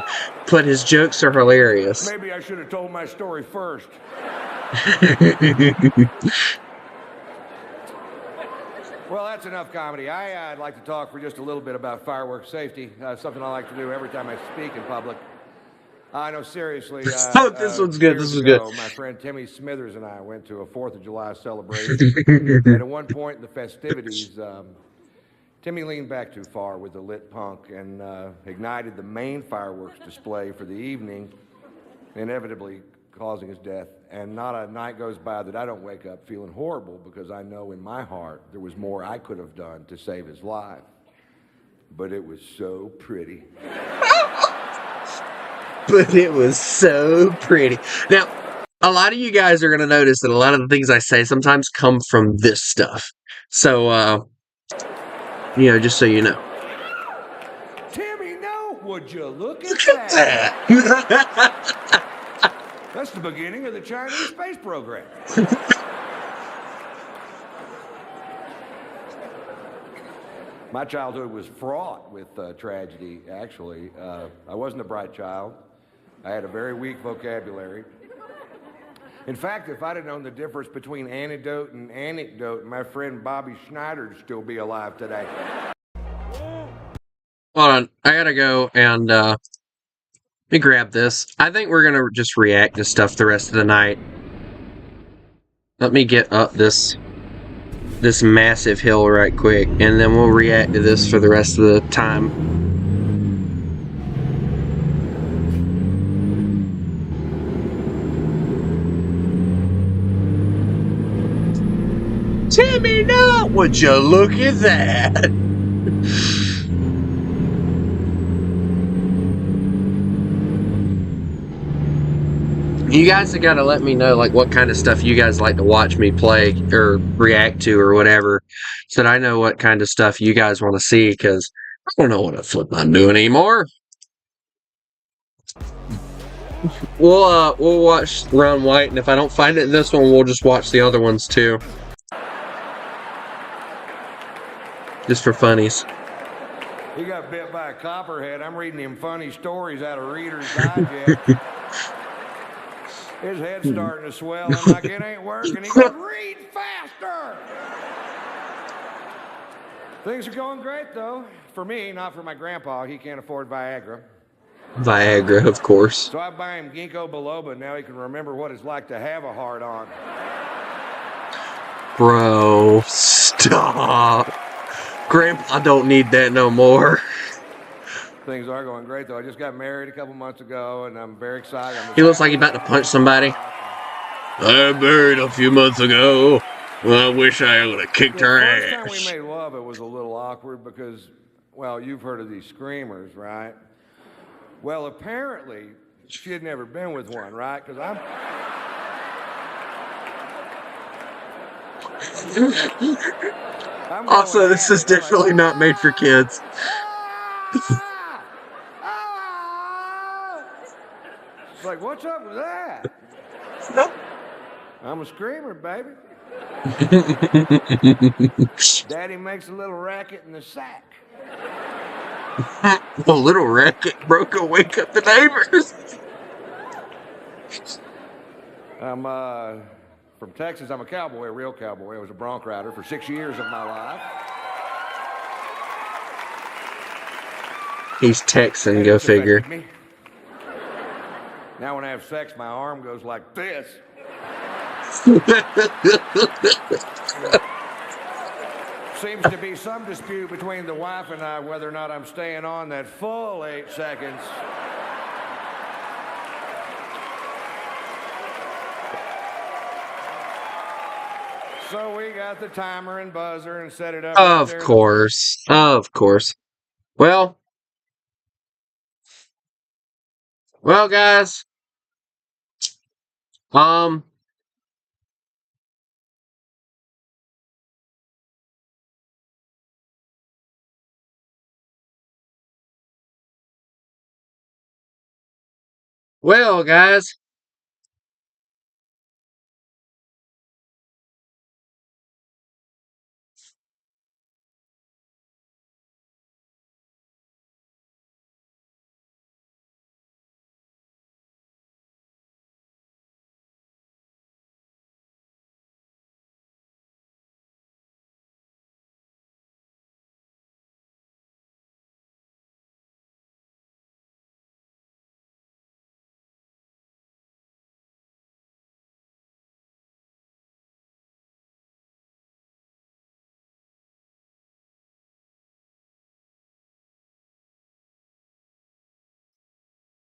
but his jokes are hilarious. Maybe I should have told my story first. Well, that's enough comedy. I'd like to talk for just a little bit about fireworks safety, something I like to do every time I speak in public. No, seriously. Oh, this one's good. Years This is good. ago, my friend Timmy Smithers and I went to a 4th of July celebration. And at one point in the festivities, Timmy leaned back too far with the lit punk and ignited the main fireworks display for the evening, inevitably causing his death. And not a night goes by that I don't wake up feeling horrible because I know in my heart there was more I could have done to save his life. But it was so pretty. But it was so pretty. Now, a lot of you guys are going to notice that a lot of the things I say sometimes come from this stuff. So, just so you know. Timmy, no, would you look at Look at that! That's the beginning of the Chinese space program. My childhood was fraught with tragedy, actually. I wasn't a bright child. I had a very weak vocabulary. In fact, if I'd have known the difference between antidote and anecdote, my friend Bobby Schneider would still be alive today. Hold on. I gotta go and, let me grab this. I think we're gonna just react to stuff the rest of the night. Let me get up this massive hill right quick, and then we'll react to this for the rest of the time. Timmy, no! Would you look at that? You guys have got to let me know, like, what kind of stuff you guys like to watch me play or react to or whatever, so that I know what kind of stuff you guys want to see, because I don't know what the flip I'm doing anymore. We'll watch Ron White, and if I don't find it in this one, we'll just watch the other ones too. Just for funnies. He got bit by a copperhead. I'm reading him funny stories out of Reader's Digest. His head's starting to swell and like it ain't working. He goes, read faster! Things are going great, though. For me, not for my grandpa. He can't afford Viagra. Viagra, of course. So I buy him ginkgo biloba. Now he can remember what it's like to have a hard-on. Bro, stop. Grandpa don't need that no more. Things are going great, though. I just got married a couple months ago, and I'm very excited. He looks like he's about to punch somebody. I married a few months ago. Well, I wish I would have kicked her ass. The first ass. time we made love, it was a little awkward because, well, you've heard of these screamers, right? Well, apparently, she had never been with one, right? Because I'm Also, this is definitely not made for kids. It's like, what's up with that? I'm a screamer, baby. Daddy makes a little racket in the sack. A little racket broke and wake up the neighbors. I'm from Texas. I'm a cowboy, a real cowboy. I was a bronc rider for 6 years of my life. He's Texan, And go it's figure. affected me. Now when I have sex, my arm goes like this. Seems to be some dispute between the wife and I whether or not I'm staying on that full 8 seconds. So we got the timer and buzzer and set it up. right Of there. course. Of course. Well, guys. Well, guys,